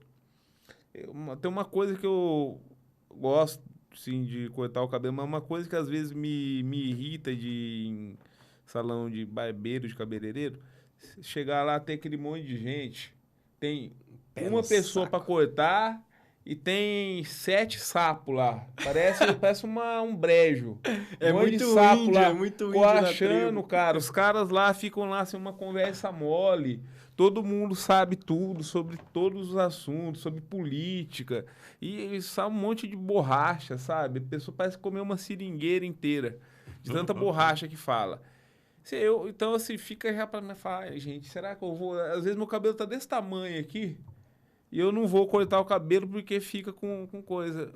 Tem uma coisa que eu gosto, sim, de cortar o cabelo, mas uma coisa que às vezes me irrita em salão de barbeiro, de cabeleireiro, chegar lá, tem aquele monte de gente, tem uma pessoa para cortar e tem 7 sapos lá. Parece um brejo. É Um monte de muito sapo índio, lá, é muito índio na coachando, tribo. cara. Os caras lá ficam lá assim, uma conversa mole. Todo mundo sabe tudo sobre todos os assuntos, sobre política. E sabe um monte de borracha, sabe? A pessoa parece comer uma seringueira inteira, de tanta borracha que fala. Então, assim, fica já pra me falar, "Ai, gente, será que eu vou... Às vezes meu cabelo tá desse tamanho aqui, e eu não vou cortar o cabelo porque fica com coisa.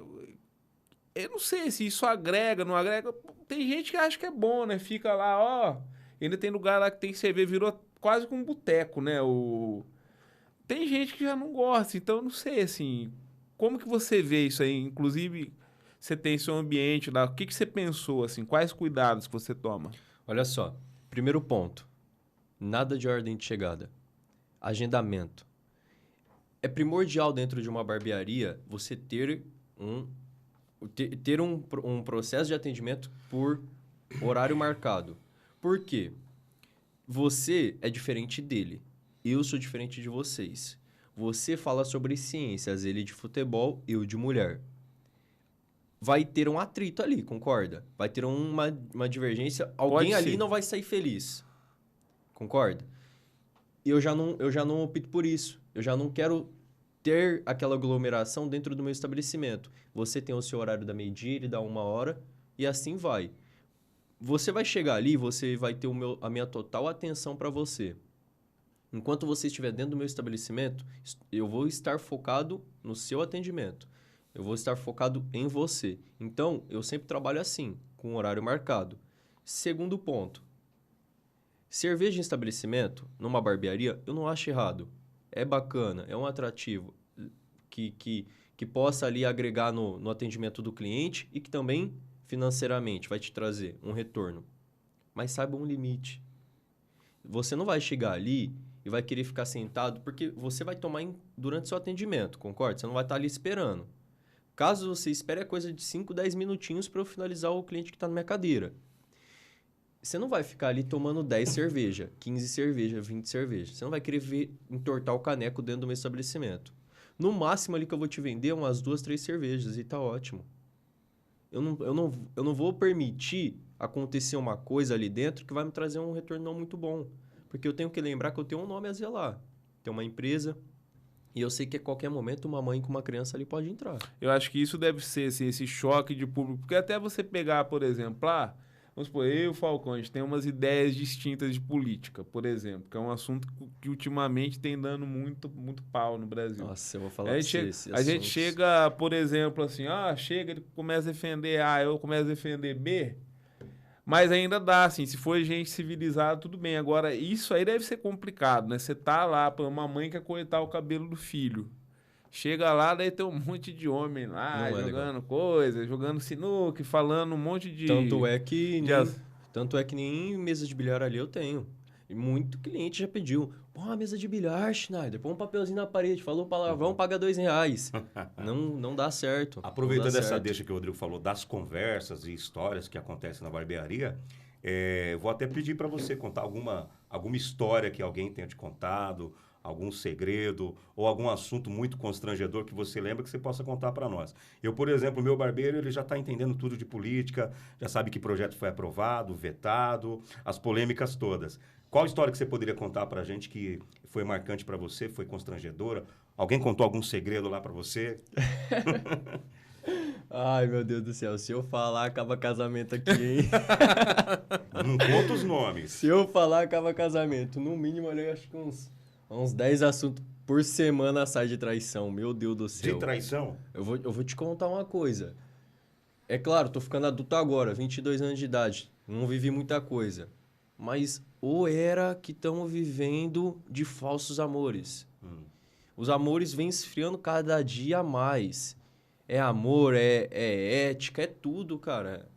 Eu não sei se isso agrega, não agrega. Tem gente que acha que é bom, né? Fica lá, ó. Ainda tem lugar lá que tem cerveja, virou quase como um boteco, né? Tem gente que já não gosta, então eu não sei, assim. Como que você vê isso aí? Inclusive, você tem seu ambiente lá. O que você pensou, assim? Quais cuidados que você toma? Olha só. Primeiro ponto. Nada de ordem de chegada. Agendamento. É primordial dentro de uma barbearia você ter um processo de atendimento por horário marcado. Por quê? Você é diferente dele. Eu sou diferente de vocês. Você fala sobre ciências, ele de futebol, eu de mulher. Vai ter um atrito ali, concorda? Vai ter uma divergência. Alguém ali não vai sair feliz. Concorda? Eu já não opto por isso. Eu já não quero ter aquela aglomeração dentro do meu estabelecimento. Você tem o seu horário da meio-dia, ele dá 1 hora, e assim vai. Você vai chegar ali, você vai ter a minha total atenção para você. Enquanto você estiver dentro do meu estabelecimento, eu vou estar focado no seu atendimento. Eu vou estar focado em você. Então, eu sempre trabalho assim, com horário marcado. Segundo ponto. Cerveja em estabelecimento, numa barbearia, eu não acho errado. É bacana, é um atrativo que possa ali agregar no atendimento do cliente e que também financeiramente vai te trazer um retorno. Mas saiba um limite. Você não vai chegar ali e vai querer ficar sentado, porque você vai tomar durante seu atendimento, concorda? Você não vai estar ali esperando. Caso você espere, é coisa de 5, 10 minutinhos para eu finalizar o cliente que está na minha cadeira. Você não vai ficar ali tomando 10 cerveja, 15 cerveja, 20 cerveja. Você não vai querer entortar o caneco dentro do meu estabelecimento. No máximo ali que eu vou te vender umas 2, 3 cervejas e tá ótimo. Eu não vou permitir acontecer uma coisa ali dentro que vai me trazer um retorno não muito bom. Porque eu tenho que lembrar que eu tenho um nome a zelar. Tem uma empresa e eu sei que a qualquer momento uma mãe com uma criança ali pode entrar. Eu acho que isso deve ser assim, esse choque de público. Porque até você pegar, por exemplo, vamos supor, eu e o Falcão, a gente tem umas ideias distintas de política, por exemplo, que é um assunto que ultimamente tem dando muito, muito pau no Brasil. Nossa, eu vou falar pra você. A gente chega, por exemplo, assim, ele começa a defender A, eu começo a defender B, mas ainda dá, assim, se for gente civilizada, tudo bem. Agora, isso aí deve ser complicado, né? Você tá lá, para uma mãe quer cortar o cabelo do filho. Chega lá, daí tem um monte de homem lá, jogando coisa, jogando sinuca, falando um monte de... Tanto é que nem mesa de bilhar ali eu tenho. E muito cliente já pediu. Pô, uma mesa de bilhar, Schneider. Põe um papelzinho na parede. Falou palavrão, paga R$2. Não dá certo. Aproveitando essa deixa que o Rodrigo falou das conversas e histórias que acontecem na barbearia, vou até pedir para você contar alguma história que alguém tenha te contado, algum segredo ou algum assunto muito constrangedor que você lembra que você possa contar para nós. Eu, por exemplo, o meu barbeiro, ele já está entendendo tudo de política, já sabe que projeto foi aprovado, vetado, as polêmicas todas. Qual história que você poderia contar para a gente que foi marcante para você, foi constrangedora? Alguém contou algum segredo lá para você? Ai, meu Deus do céu. Se eu falar, acaba casamento aqui, hein? Não conta os nomes. Se eu falar, acaba casamento. No mínimo, eu acho que uns 10 assuntos por semana sai de traição. Meu Deus do céu. De traição? Eu vou te contar uma coisa. É claro, tô ficando adulto agora, 22 anos de idade. Não vivi muita coisa. Mas ou era que estamos vivendo de falsos amores. Os amores vêm esfriando cada dia a mais. É amor, é ética, é tudo, cara.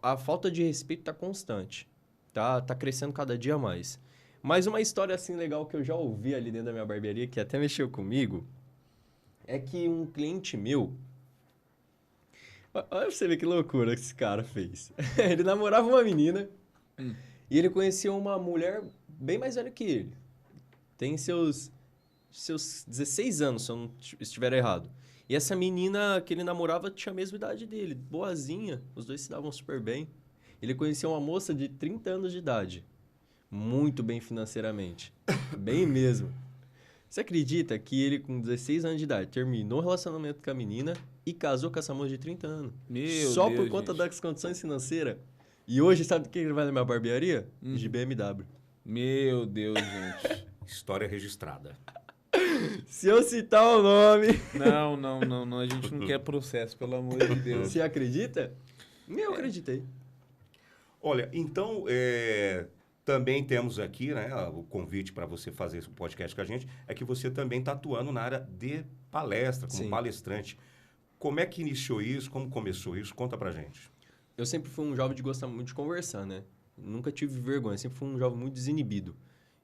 A falta de respeito tá constante. Tá crescendo cada dia mais. Mas uma história assim legal que eu já ouvi ali dentro da minha barbearia, que até mexeu comigo, é que um cliente meu... Olha pra você ver que loucura que esse cara fez. Ele namorava uma menina e ele conhecia uma mulher bem mais velha que ele. Tem seus 16 anos, se eu não estiver errado. E essa menina que ele namorava tinha a mesma idade dele, boazinha. Os dois se davam super bem. Ele conhecia uma moça de 30 anos de idade. Muito bem financeiramente. Bem mesmo. Você acredita que ele, com 16 anos de idade, terminou o relacionamento com a menina e casou com essa moça de 30 anos? Só por conta das condições financeiras. E hoje, sabe do que ele vai na minha barbearia? De BMW. Meu Deus, gente. História registrada. Se eu citar o nome... Não. A gente não quer processo, pelo amor de Deus. Você acredita? Eu acreditei. Olha, então, também temos aqui, né, o convite para você fazer esse podcast com a gente, é que você também está atuando na área de palestra, como palestrante. Como é que iniciou isso? Como começou isso? Conta pra gente. Eu sempre fui um jovem de gostar muito de conversar, né? Nunca tive vergonha, sempre fui um jovem muito desinibido.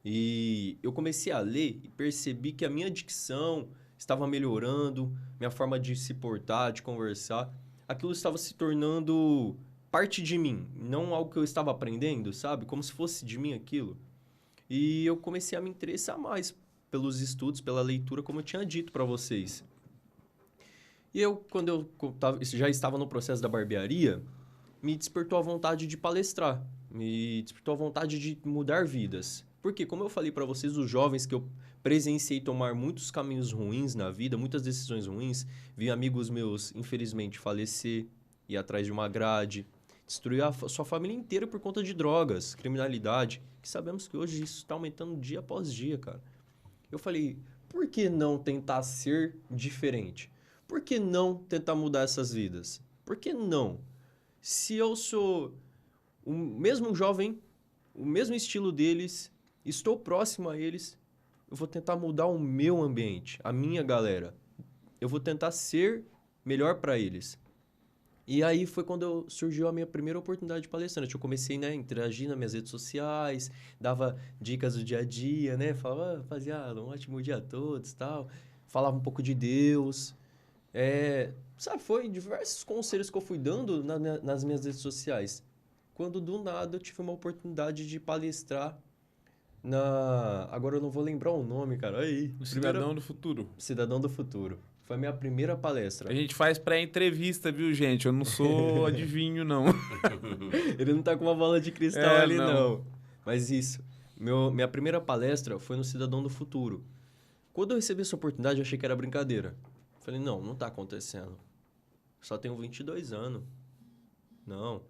E eu comecei a ler e percebi que a minha dicção estava melhorando, minha forma de se portar, de conversar. Aquilo estava se tornando parte de mim, não algo que eu estava aprendendo, sabe? Como se fosse de mim aquilo. E eu comecei a me interessar mais pelos estudos, pela leitura, como eu tinha dito para vocês. E quando eu já estava no processo da barbearia, me despertou a vontade de palestrar, me despertou a vontade de mudar vidas. Porque, como eu falei para vocês, os jovens que eu presenciei tomar muitos caminhos ruins na vida, muitas decisões ruins, vi amigos meus, infelizmente, falecer, ir atrás de uma grade, destruir a sua família inteira por conta de drogas, criminalidade, que sabemos que hoje isso está aumentando dia após dia, cara. Eu falei, por que não tentar ser diferente? Por que não tentar mudar essas vidas? Por que não? Se eu sou o mesmo jovem, o mesmo estilo deles, estou próximo a eles, eu vou tentar mudar o meu ambiente, a minha galera. Eu vou tentar ser melhor para eles. E aí foi quando surgiu a minha primeira oportunidade de palestrante. Eu comecei, né, a interagir nas minhas redes sociais, dava dicas do dia a dia, né? Falava, rapaziada, um ótimo dia a todos, tal. Falava um pouco de Deus. Sabe, foi diversos conselhos que eu fui dando nas minhas redes sociais. Quando do nada eu tive uma oportunidade de palestrar agora eu não vou lembrar o nome, cara. Aí. Cidadão do Futuro. Cidadão do Futuro. Foi a minha primeira palestra. A gente faz pré-entrevista, viu, gente? Eu não sou adivinho, não. Ele não tá com uma bola de cristal ali, não. Mas isso. Minha primeira palestra foi no Cidadão do Futuro. Quando eu recebi essa oportunidade, eu achei que era brincadeira. Falei, não tá acontecendo. Só tenho 22 anos. Não.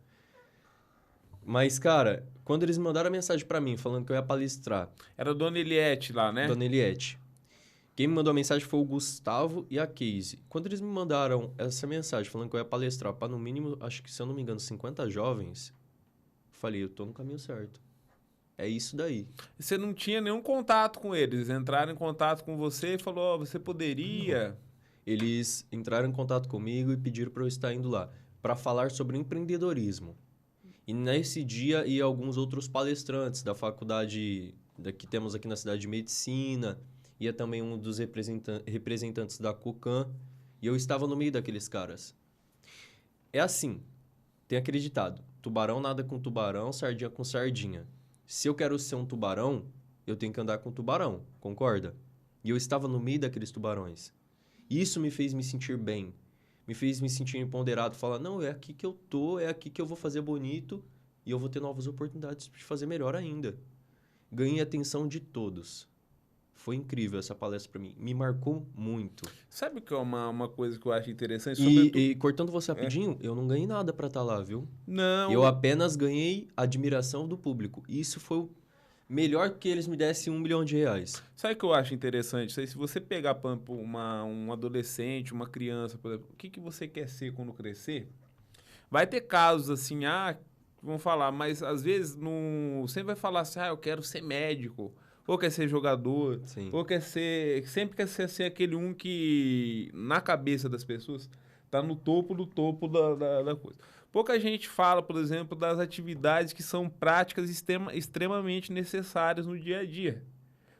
Mas, cara, quando eles mandaram a mensagem pra mim, falando que eu ia palestrar... Era a Dona Eliette lá, né? Dona Eliette. Quem me mandou a mensagem foi o Gustavo e a Casey. Quando eles me mandaram essa mensagem, falando que eu ia palestrar para, no mínimo, acho que, se eu não me engano, 50 jovens, eu falei, eu tô no caminho certo. É isso daí. Você não tinha nenhum contato com eles? Eles entraram em contato com você e falou, você poderia... Não. Eles entraram em contato comigo e pediram para eu estar indo lá para falar sobre empreendedorismo. E nesse dia ia alguns outros palestrantes da faculdade que temos aqui na cidade de Medicina, ia também um dos representantes da Cocan, e eu estava no meio daqueles caras. É assim, tem acreditado, tubarão nada com tubarão, sardinha com sardinha. Se eu quero ser um tubarão, eu tenho que andar com tubarão, concorda? E eu estava no meio daqueles tubarões. Isso me fez me sentir bem, me fez me sentir empoderado, falar, não, é aqui que eu tô, é aqui que eu vou fazer bonito e eu vou ter novas oportunidades de fazer melhor ainda. Ganhei a atenção de todos. Foi incrível essa palestra para mim, me marcou muito. Sabe que é uma coisa que eu acho interessante? E cortando você rapidinho, eu não ganhei nada para estar lá, viu? Não. Eu apenas ganhei a admiração do público. Isso foi o melhor que eles me dessem R$1 milhão. Sabe o que eu acho interessante? Se você pegar um adolescente, uma criança, por exemplo, o que você quer ser quando crescer? Vai ter casos assim, vão falar, mas às vezes sempre vai falar assim, eu quero ser médico, ou quer ser jogador, Sim. ou sempre quer ser aquele que, na cabeça das pessoas, tá no topo do topo da coisa. Pouca gente fala, por exemplo, das atividades que são práticas extremamente necessárias no dia a dia.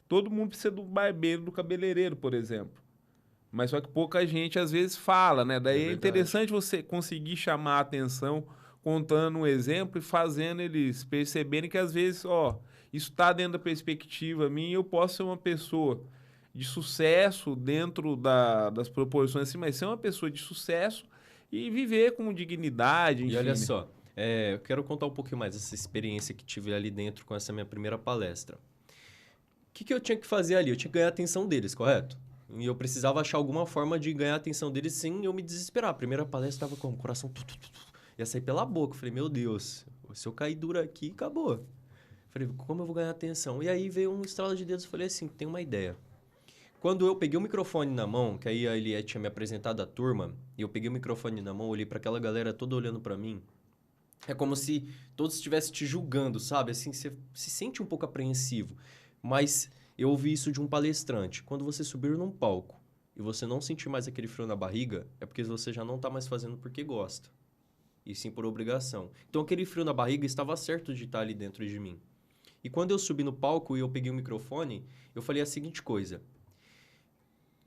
Todo mundo precisa do barbeiro, do cabeleireiro, por exemplo. Mas só que pouca gente, às vezes, fala, né? Daí é interessante você conseguir chamar a atenção contando um exemplo e fazendo eles perceberem que, às vezes, ó, isso está dentro da perspectiva minha, eu posso ser uma pessoa de sucesso dentro das proporções assim, mas ser uma pessoa de sucesso e viver com dignidade, enfim. E olha né? só, eu quero contar um pouquinho mais dessa experiência que tive ali dentro com essa minha primeira palestra. O que eu tinha que fazer ali? Eu tinha que ganhar a atenção deles, correto? E eu precisava achar alguma forma de ganhar a atenção deles sem eu me desesperar. A primeira palestra estava com o coração... ia sair pela boca. Eu falei, meu Deus, se eu cair duro aqui, acabou. Eu falei, como eu vou ganhar atenção? E aí veio um estralo de dedos e falei assim, tem uma ideia. Quando eu peguei o microfone na mão, que aí a Eliette tinha me apresentado à turma, e eu peguei o microfone na mão, olhei para aquela galera toda olhando para mim, é como se todos estivessem te julgando, sabe? Assim, você se sente um pouco apreensivo. Mas eu ouvi isso de um palestrante. Quando você subir num palco e você não sentir mais aquele frio na barriga, é porque você já não está mais fazendo porque gosta, e sim por obrigação. Então, aquele frio na barriga estava certo de estar ali dentro de mim. E quando eu subi no palco e eu peguei o microfone, eu falei a seguinte coisa...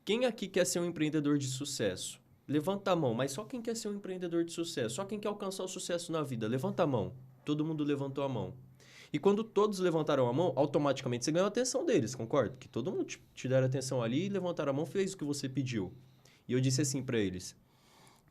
Quem aqui quer ser um empreendedor de sucesso? Levanta a mão, mas só quem quer ser um empreendedor de sucesso? Só quem quer alcançar o sucesso na vida? Levanta a mão. Todo mundo levantou a mão. E quando todos levantaram a mão, automaticamente você ganhou a atenção deles, concorda? Que todo mundo te deram atenção ali, levantaram a mão, fez o que você pediu. E eu disse assim para eles,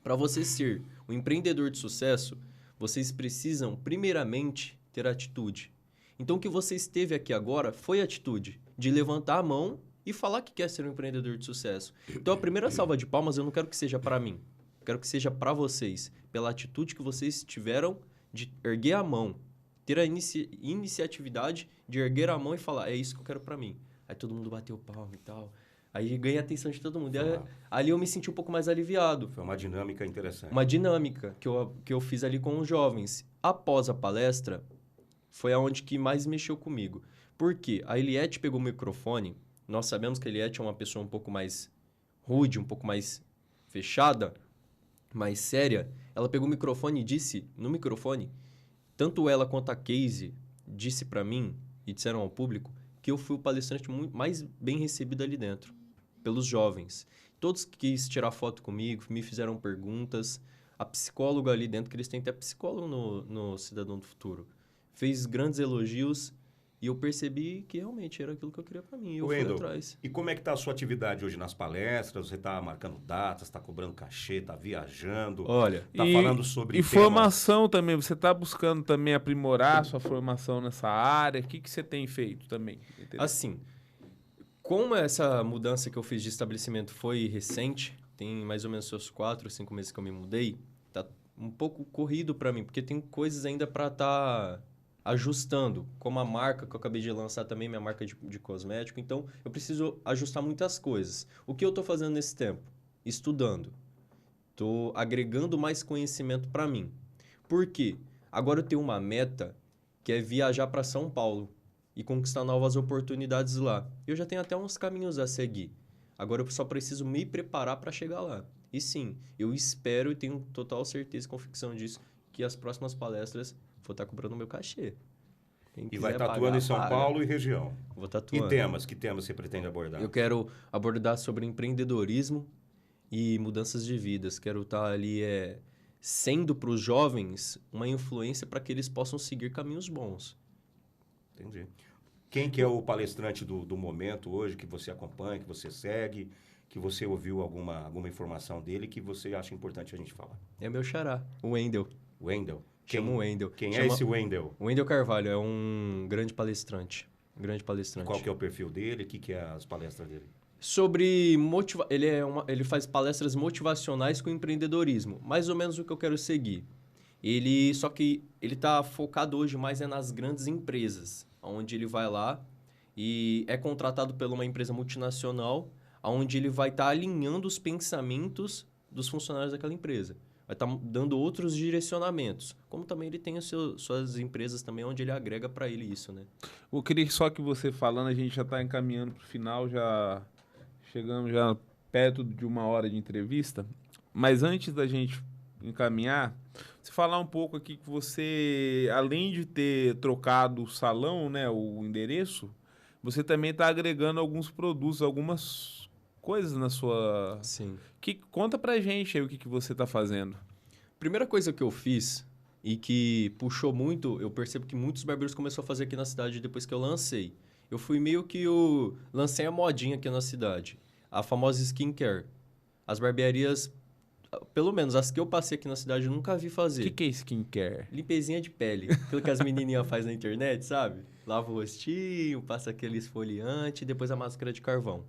para você ser um empreendedor de sucesso, vocês precisam, primeiramente, ter atitude. Então, o que você esteve aqui agora foi atitude, de levantar a mão e falar que quer ser um empreendedor de sucesso. Então, a primeira salva de palmas eu não quero que seja para mim. Eu quero que seja para vocês. Pela atitude que vocês tiveram de erguer a mão. Ter a iniciatividade de erguer a mão e falar, é isso que eu quero para mim. Aí todo mundo bateu palma e tal. Aí ganhei a atenção de todo mundo. E ali eu me senti um pouco mais aliviado. Foi uma dinâmica interessante. Uma dinâmica que eu fiz ali com os jovens. Após a palestra, foi aonde que mais mexeu comigo. Por quê? A Eliette pegou o microfone. Nós sabemos que a Eliette é uma pessoa um pouco mais rude, um pouco mais fechada, mais séria. Ela pegou o microfone e disse, no microfone, tanto ela quanto a Casey disse para mim, e disseram ao público, que eu fui o palestrante mais bem recebido ali dentro, pelos jovens. Todos quis tirar foto comigo, me fizeram perguntas. A psicóloga ali dentro, que eles têm até psicólogo no Cidadão do Futuro, fez grandes elogios. E eu percebi que realmente era aquilo que eu queria para mim. E eu fui atrás. E como é que está a sua atividade hoje nas palestras? Você está marcando datas, está cobrando cachê, está viajando? Olha, está falando sobre formação também. Você está buscando também aprimorar sua formação nessa área? O que você tem feito também? Assim, como essa mudança que eu fiz de estabelecimento foi recente, tem mais ou menos seus 4 ou 5 meses que eu me mudei, tá um pouco corrido para mim, porque tem coisas ainda para estar... ajustando, como a marca que eu acabei de lançar também, minha marca de cosmético. Então, eu preciso ajustar muitas coisas. O que eu estou fazendo nesse tempo? Estudando. Estou agregando mais conhecimento para mim. Por quê? Agora eu tenho uma meta que é viajar para São Paulo e conquistar novas oportunidades lá. Eu já tenho até uns caminhos a seguir. Agora eu só preciso me preparar para chegar lá. E sim, eu espero e tenho total certeza e convicção disso, que as próximas palestras vou estar cobrando o meu cachê. E vai estar atuando em São Paulo e região. Vou estar atuando. E que temas você pretende abordar? Eu quero abordar sobre empreendedorismo e mudanças de vidas. Quero estar ali sendo para os jovens uma influência para que eles possam seguir caminhos bons. Entendi. Quem que é o palestrante do momento hoje que você acompanha, que você segue, que você ouviu alguma informação dele que você acha importante a gente falar? É meu xará, o Wendel. Wendel. Chama o Wendel. Quem é esse Wendel? O Wendel Carvalho é um grande palestrante. Qual que é o perfil dele? O que é as palestras dele? Sobre ele faz palestras motivacionais com empreendedorismo. Mais ou menos o que eu quero seguir. Só que ele está focado hoje mais nas grandes empresas, onde ele vai lá e é contratado por uma empresa multinacional, onde ele vai estar alinhando os pensamentos dos funcionários daquela empresa. Vai estar dando outros direcionamentos. Como também ele tem suas empresas também, onde ele agrega para ele isso, né? Eu queria só que você falando, a gente já está encaminhando para o final, já chegamos já perto de 1 hora de entrevista. Mas antes da gente encaminhar, você falar um pouco aqui que você, além de ter trocado o salão, né, o endereço, você também está agregando alguns produtos, algumas coisas na sua... Sim. Conta pra gente aí o que você está fazendo. Primeira coisa que eu fiz e que puxou muito, eu percebo que muitos barbeiros começaram a fazer aqui na cidade depois que eu lancei. Eu fui meio que lancei a modinha aqui na cidade, a famosa skincare. As barbearias, pelo menos as que eu passei aqui na cidade, eu nunca vi fazer. O que é skincare? Limpezinha de pele. Aquilo que as menininhas fazem na internet, sabe? Lava o rostinho, passa aquele esfoliante e depois a máscara de carvão.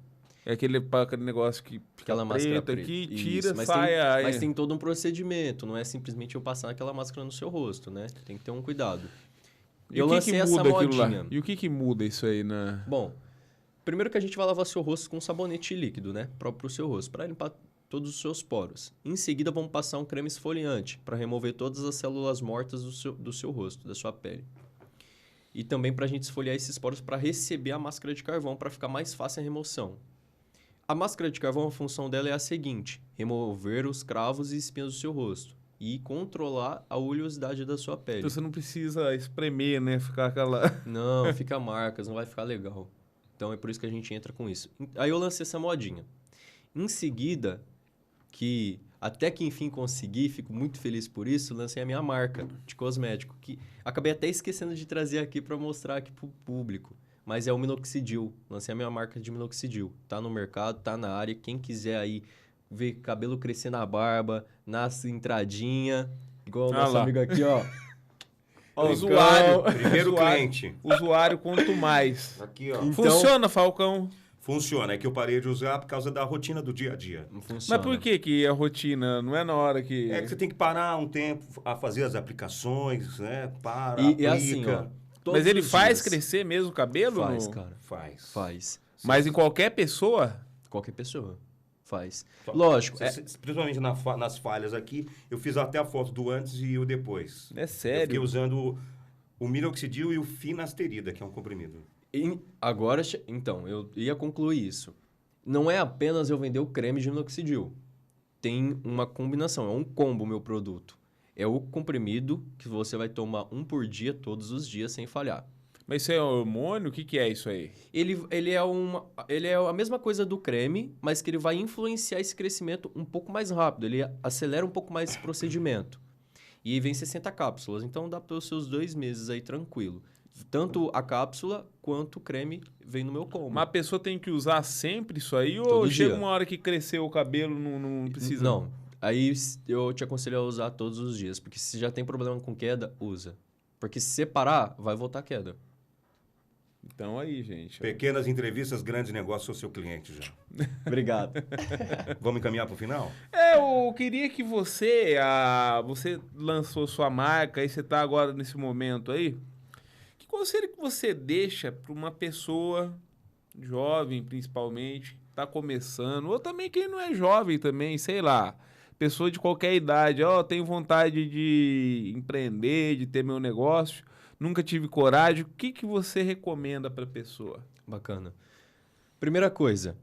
É aquele negócio que fica Aquela máscara preto aqui, preta. tira, Isso, sai... mas tem todo um procedimento, não é simplesmente eu passar aquela máscara no seu rosto, né? Tem que ter um cuidado. E Eu o que lancei que essa muda aquilo lá? modinha. E o que muda isso aí na... Bom, primeiro que a gente vai lavar seu rosto com sabonete líquido, né? Próprio pro seu rosto, para limpar todos os seus poros. Em seguida, vamos passar um creme esfoliante para remover todas as células mortas do seu rosto, da sua pele. E também para a gente esfoliar esses poros para receber a máscara de carvão, para ficar mais fácil a remoção. A máscara de carvão, a função dela é a seguinte: remover os cravos e espinhas do seu rosto e controlar a oleosidade da sua pele. Então você não precisa espremer, né? Ficar aquela... Não, fica marcas, não vai ficar legal. Então é por isso que a gente entra com isso. Aí eu lancei essa modinha. Em seguida, que até que enfim consegui, fico muito feliz por isso, lancei a minha marca de cosmético, que acabei até esquecendo de trazer aqui para mostrar aqui pro público. Mas é o Minoxidil. Lancei a minha marca de Minoxidil. Tá no mercado, tá na área. Quem quiser aí ver cabelo crescer na barba, nasce entradinha, igual o nosso amigo aqui, ó. Ó, usuário. Primeiro cliente. Usuário, quanto mais. Aqui, ó. Então- Funciona, Falcão? Funciona, é que eu parei de usar por causa da rotina do dia a dia. Não funciona. Mas por que a rotina? Não é na hora que... É que você tem que parar um tempo a fazer as aplicações, né? Para, E aplica. assim, ó. todos Mas ele os faz dias. crescer mesmo o cabelo? Faz, no- cara. Faz. Faz. Mas em qualquer pessoa? Qualquer pessoa faz. Só- Lógico, Principalmente nas falhas aqui, eu fiz até a foto do antes e o depois. É Eu fiquei sério? usando o minoxidil e o finasterida, que é um comprimido. agora, então, eu ia concluir isso. Não é apenas eu vender o creme de minoxidil. Tem uma combinação, é um combo o meu produto. É o comprimido que você vai tomar um por dia, todos os dias, sem falhar. Mas isso é hormônio? O que é isso aí? Ele é a mesma coisa do creme, mas que ele vai influenciar esse crescimento um pouco mais rápido. Ele acelera um pouco mais esse procedimento. E aí vem 60 cápsulas, então dá para os seus 2 meses aí tranquilo. Tanto a cápsula quanto o creme vem no meu combo. Mas a pessoa tem que usar sempre isso aí? Ou Todo chega dia. uma hora que cresceu o cabelo, não precisa? Não. Aí eu te aconselho a usar todos os dias, porque se já tem problema com queda, usa. Porque se separar, vai voltar a queda. Então aí, gente. ó. Pequenas entrevistas, grandes negócios, sou seu cliente já. Obrigado. Vamos encaminhar para o final? Eu queria que você lançou sua marca, aí você está agora nesse momento aí. Que conselho que você deixa para uma pessoa jovem, principalmente, que está começando, ou também quem não é jovem também, sei lá, pessoa de qualquer idade, tenho vontade de empreender, de ter meu negócio, nunca tive coragem, o que você recomenda para a pessoa? Bacana. Primeira coisa,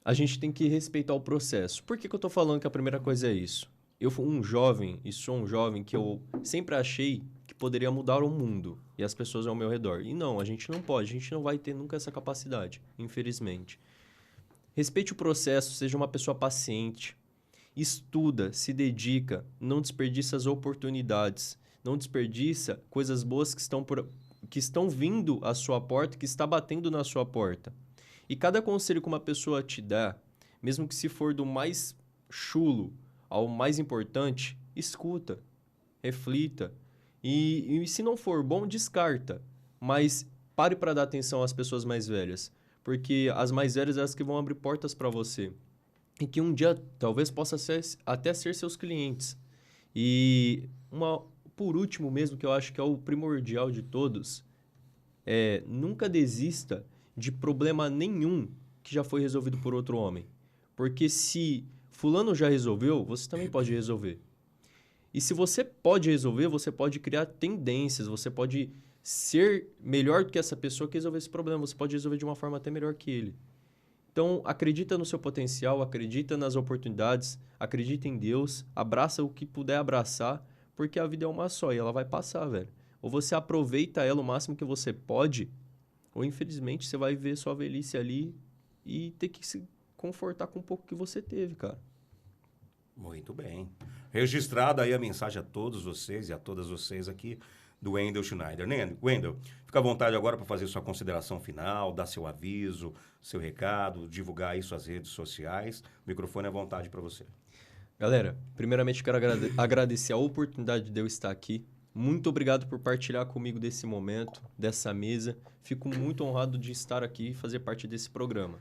a gente tem que respeitar o processo. Por que eu tô falando que a primeira coisa é isso? Eu fui um jovem, e sou um jovem que eu sempre achei que poderia mudar o mundo e as pessoas ao meu redor. E não, a gente não pode, a gente não vai ter nunca essa capacidade, infelizmente. Respeite o processo, seja uma pessoa paciente, estuda, se dedica, não desperdiça as oportunidades, não desperdiça coisas boas que estão vindo à sua porta, que está batendo na sua porta. E cada conselho que uma pessoa te dá, mesmo que se for do mais chulo ao mais importante, escuta, reflita. E se não for bom, descarta. Mas pare para dar atenção às pessoas mais velhas. Porque as mais velhas elas que vão abrir portas para você. E que um dia talvez possa até ser seus clientes. E por último mesmo, que eu acho que é o primordial de todos, nunca desista de problema nenhum que já foi resolvido por outro homem. Porque se fulano já resolveu, você também pode resolver. E se você pode resolver, você pode criar tendências, você pode ser melhor do que essa pessoa que resolveu esse problema, você pode resolver de uma forma até melhor que ele. Então, acredita no seu potencial, acredita nas oportunidades, acredita em Deus, abraça o que puder abraçar, porque a vida é uma só e ela vai passar, velho. Ou você aproveita ela o máximo que você pode, ou infelizmente você vai ver sua velhice ali e ter que se confortar com um pouco que você teve, cara. Muito bem. Registrada aí a mensagem a todos vocês e a todas vocês aqui do Wendel Schneider. Wendel, fica à vontade agora para fazer sua consideração final, dar seu aviso, seu recado, divulgar aí suas redes sociais. O microfone é à vontade para você. Galera, primeiramente quero agradecer a oportunidade de eu estar aqui. Muito obrigado por partilhar comigo desse momento, dessa mesa. Fico muito honrado de estar aqui e fazer parte desse programa.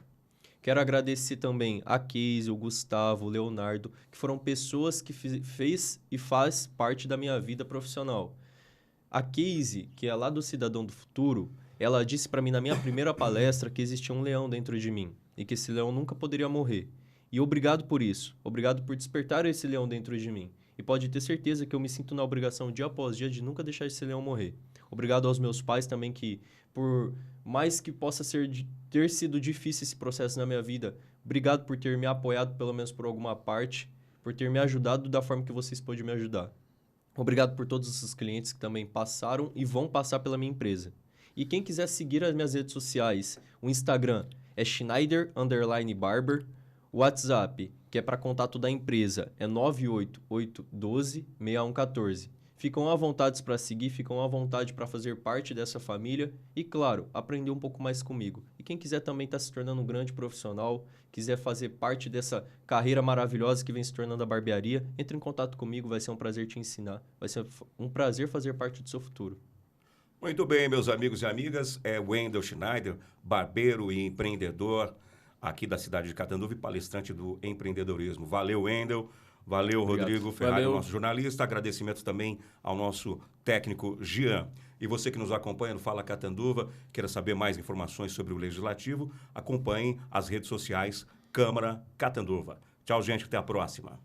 Quero agradecer também a Casey, o Gustavo, o Leonardo, que foram pessoas que fez e faz parte da minha vida profissional. A Casey, que é lá do Cidadão do Futuro, ela disse para mim na minha primeira palestra que existia um leão dentro de mim e que esse leão nunca poderia morrer. E obrigado por isso. Obrigado por despertar esse leão dentro de mim. E pode ter certeza que eu me sinto na obrigação dia após dia de nunca deixar esse leão morrer. Obrigado aos meus pais também que, por mais que possa ter sido difícil esse processo na minha vida, obrigado por ter me apoiado pelo menos por alguma parte, por ter me ajudado da forma que vocês podem me ajudar. Obrigado por todos esses clientes que também passaram e vão passar pela minha empresa. E quem quiser seguir as minhas redes sociais, o Instagram é Schneider_Barber, o WhatsApp, que é para contato da empresa, é 988126114. Ficam à vontade para seguir, ficam à vontade para fazer parte dessa família e, claro, aprender um pouco mais comigo. E quem quiser também estar se tornando um grande profissional, quiser fazer parte dessa carreira maravilhosa que vem se tornando a barbearia, entre em contato comigo, vai ser um prazer te ensinar, vai ser um prazer fazer parte do seu futuro. Muito bem, meus amigos e amigas, é Wendel Schneider, barbeiro e empreendedor aqui da cidade de Catanduva e palestrante do empreendedorismo. Valeu, Wendel. Valeu, Obrigado. Rodrigo Ferrari, Valeu. nosso jornalista. Agradecimento também ao nosso técnico Jean. E você que nos acompanha no Fala Catanduva, queira saber mais informações sobre o Legislativo, acompanhe as redes sociais Câmara Catanduva. Tchau, gente. Até a próxima.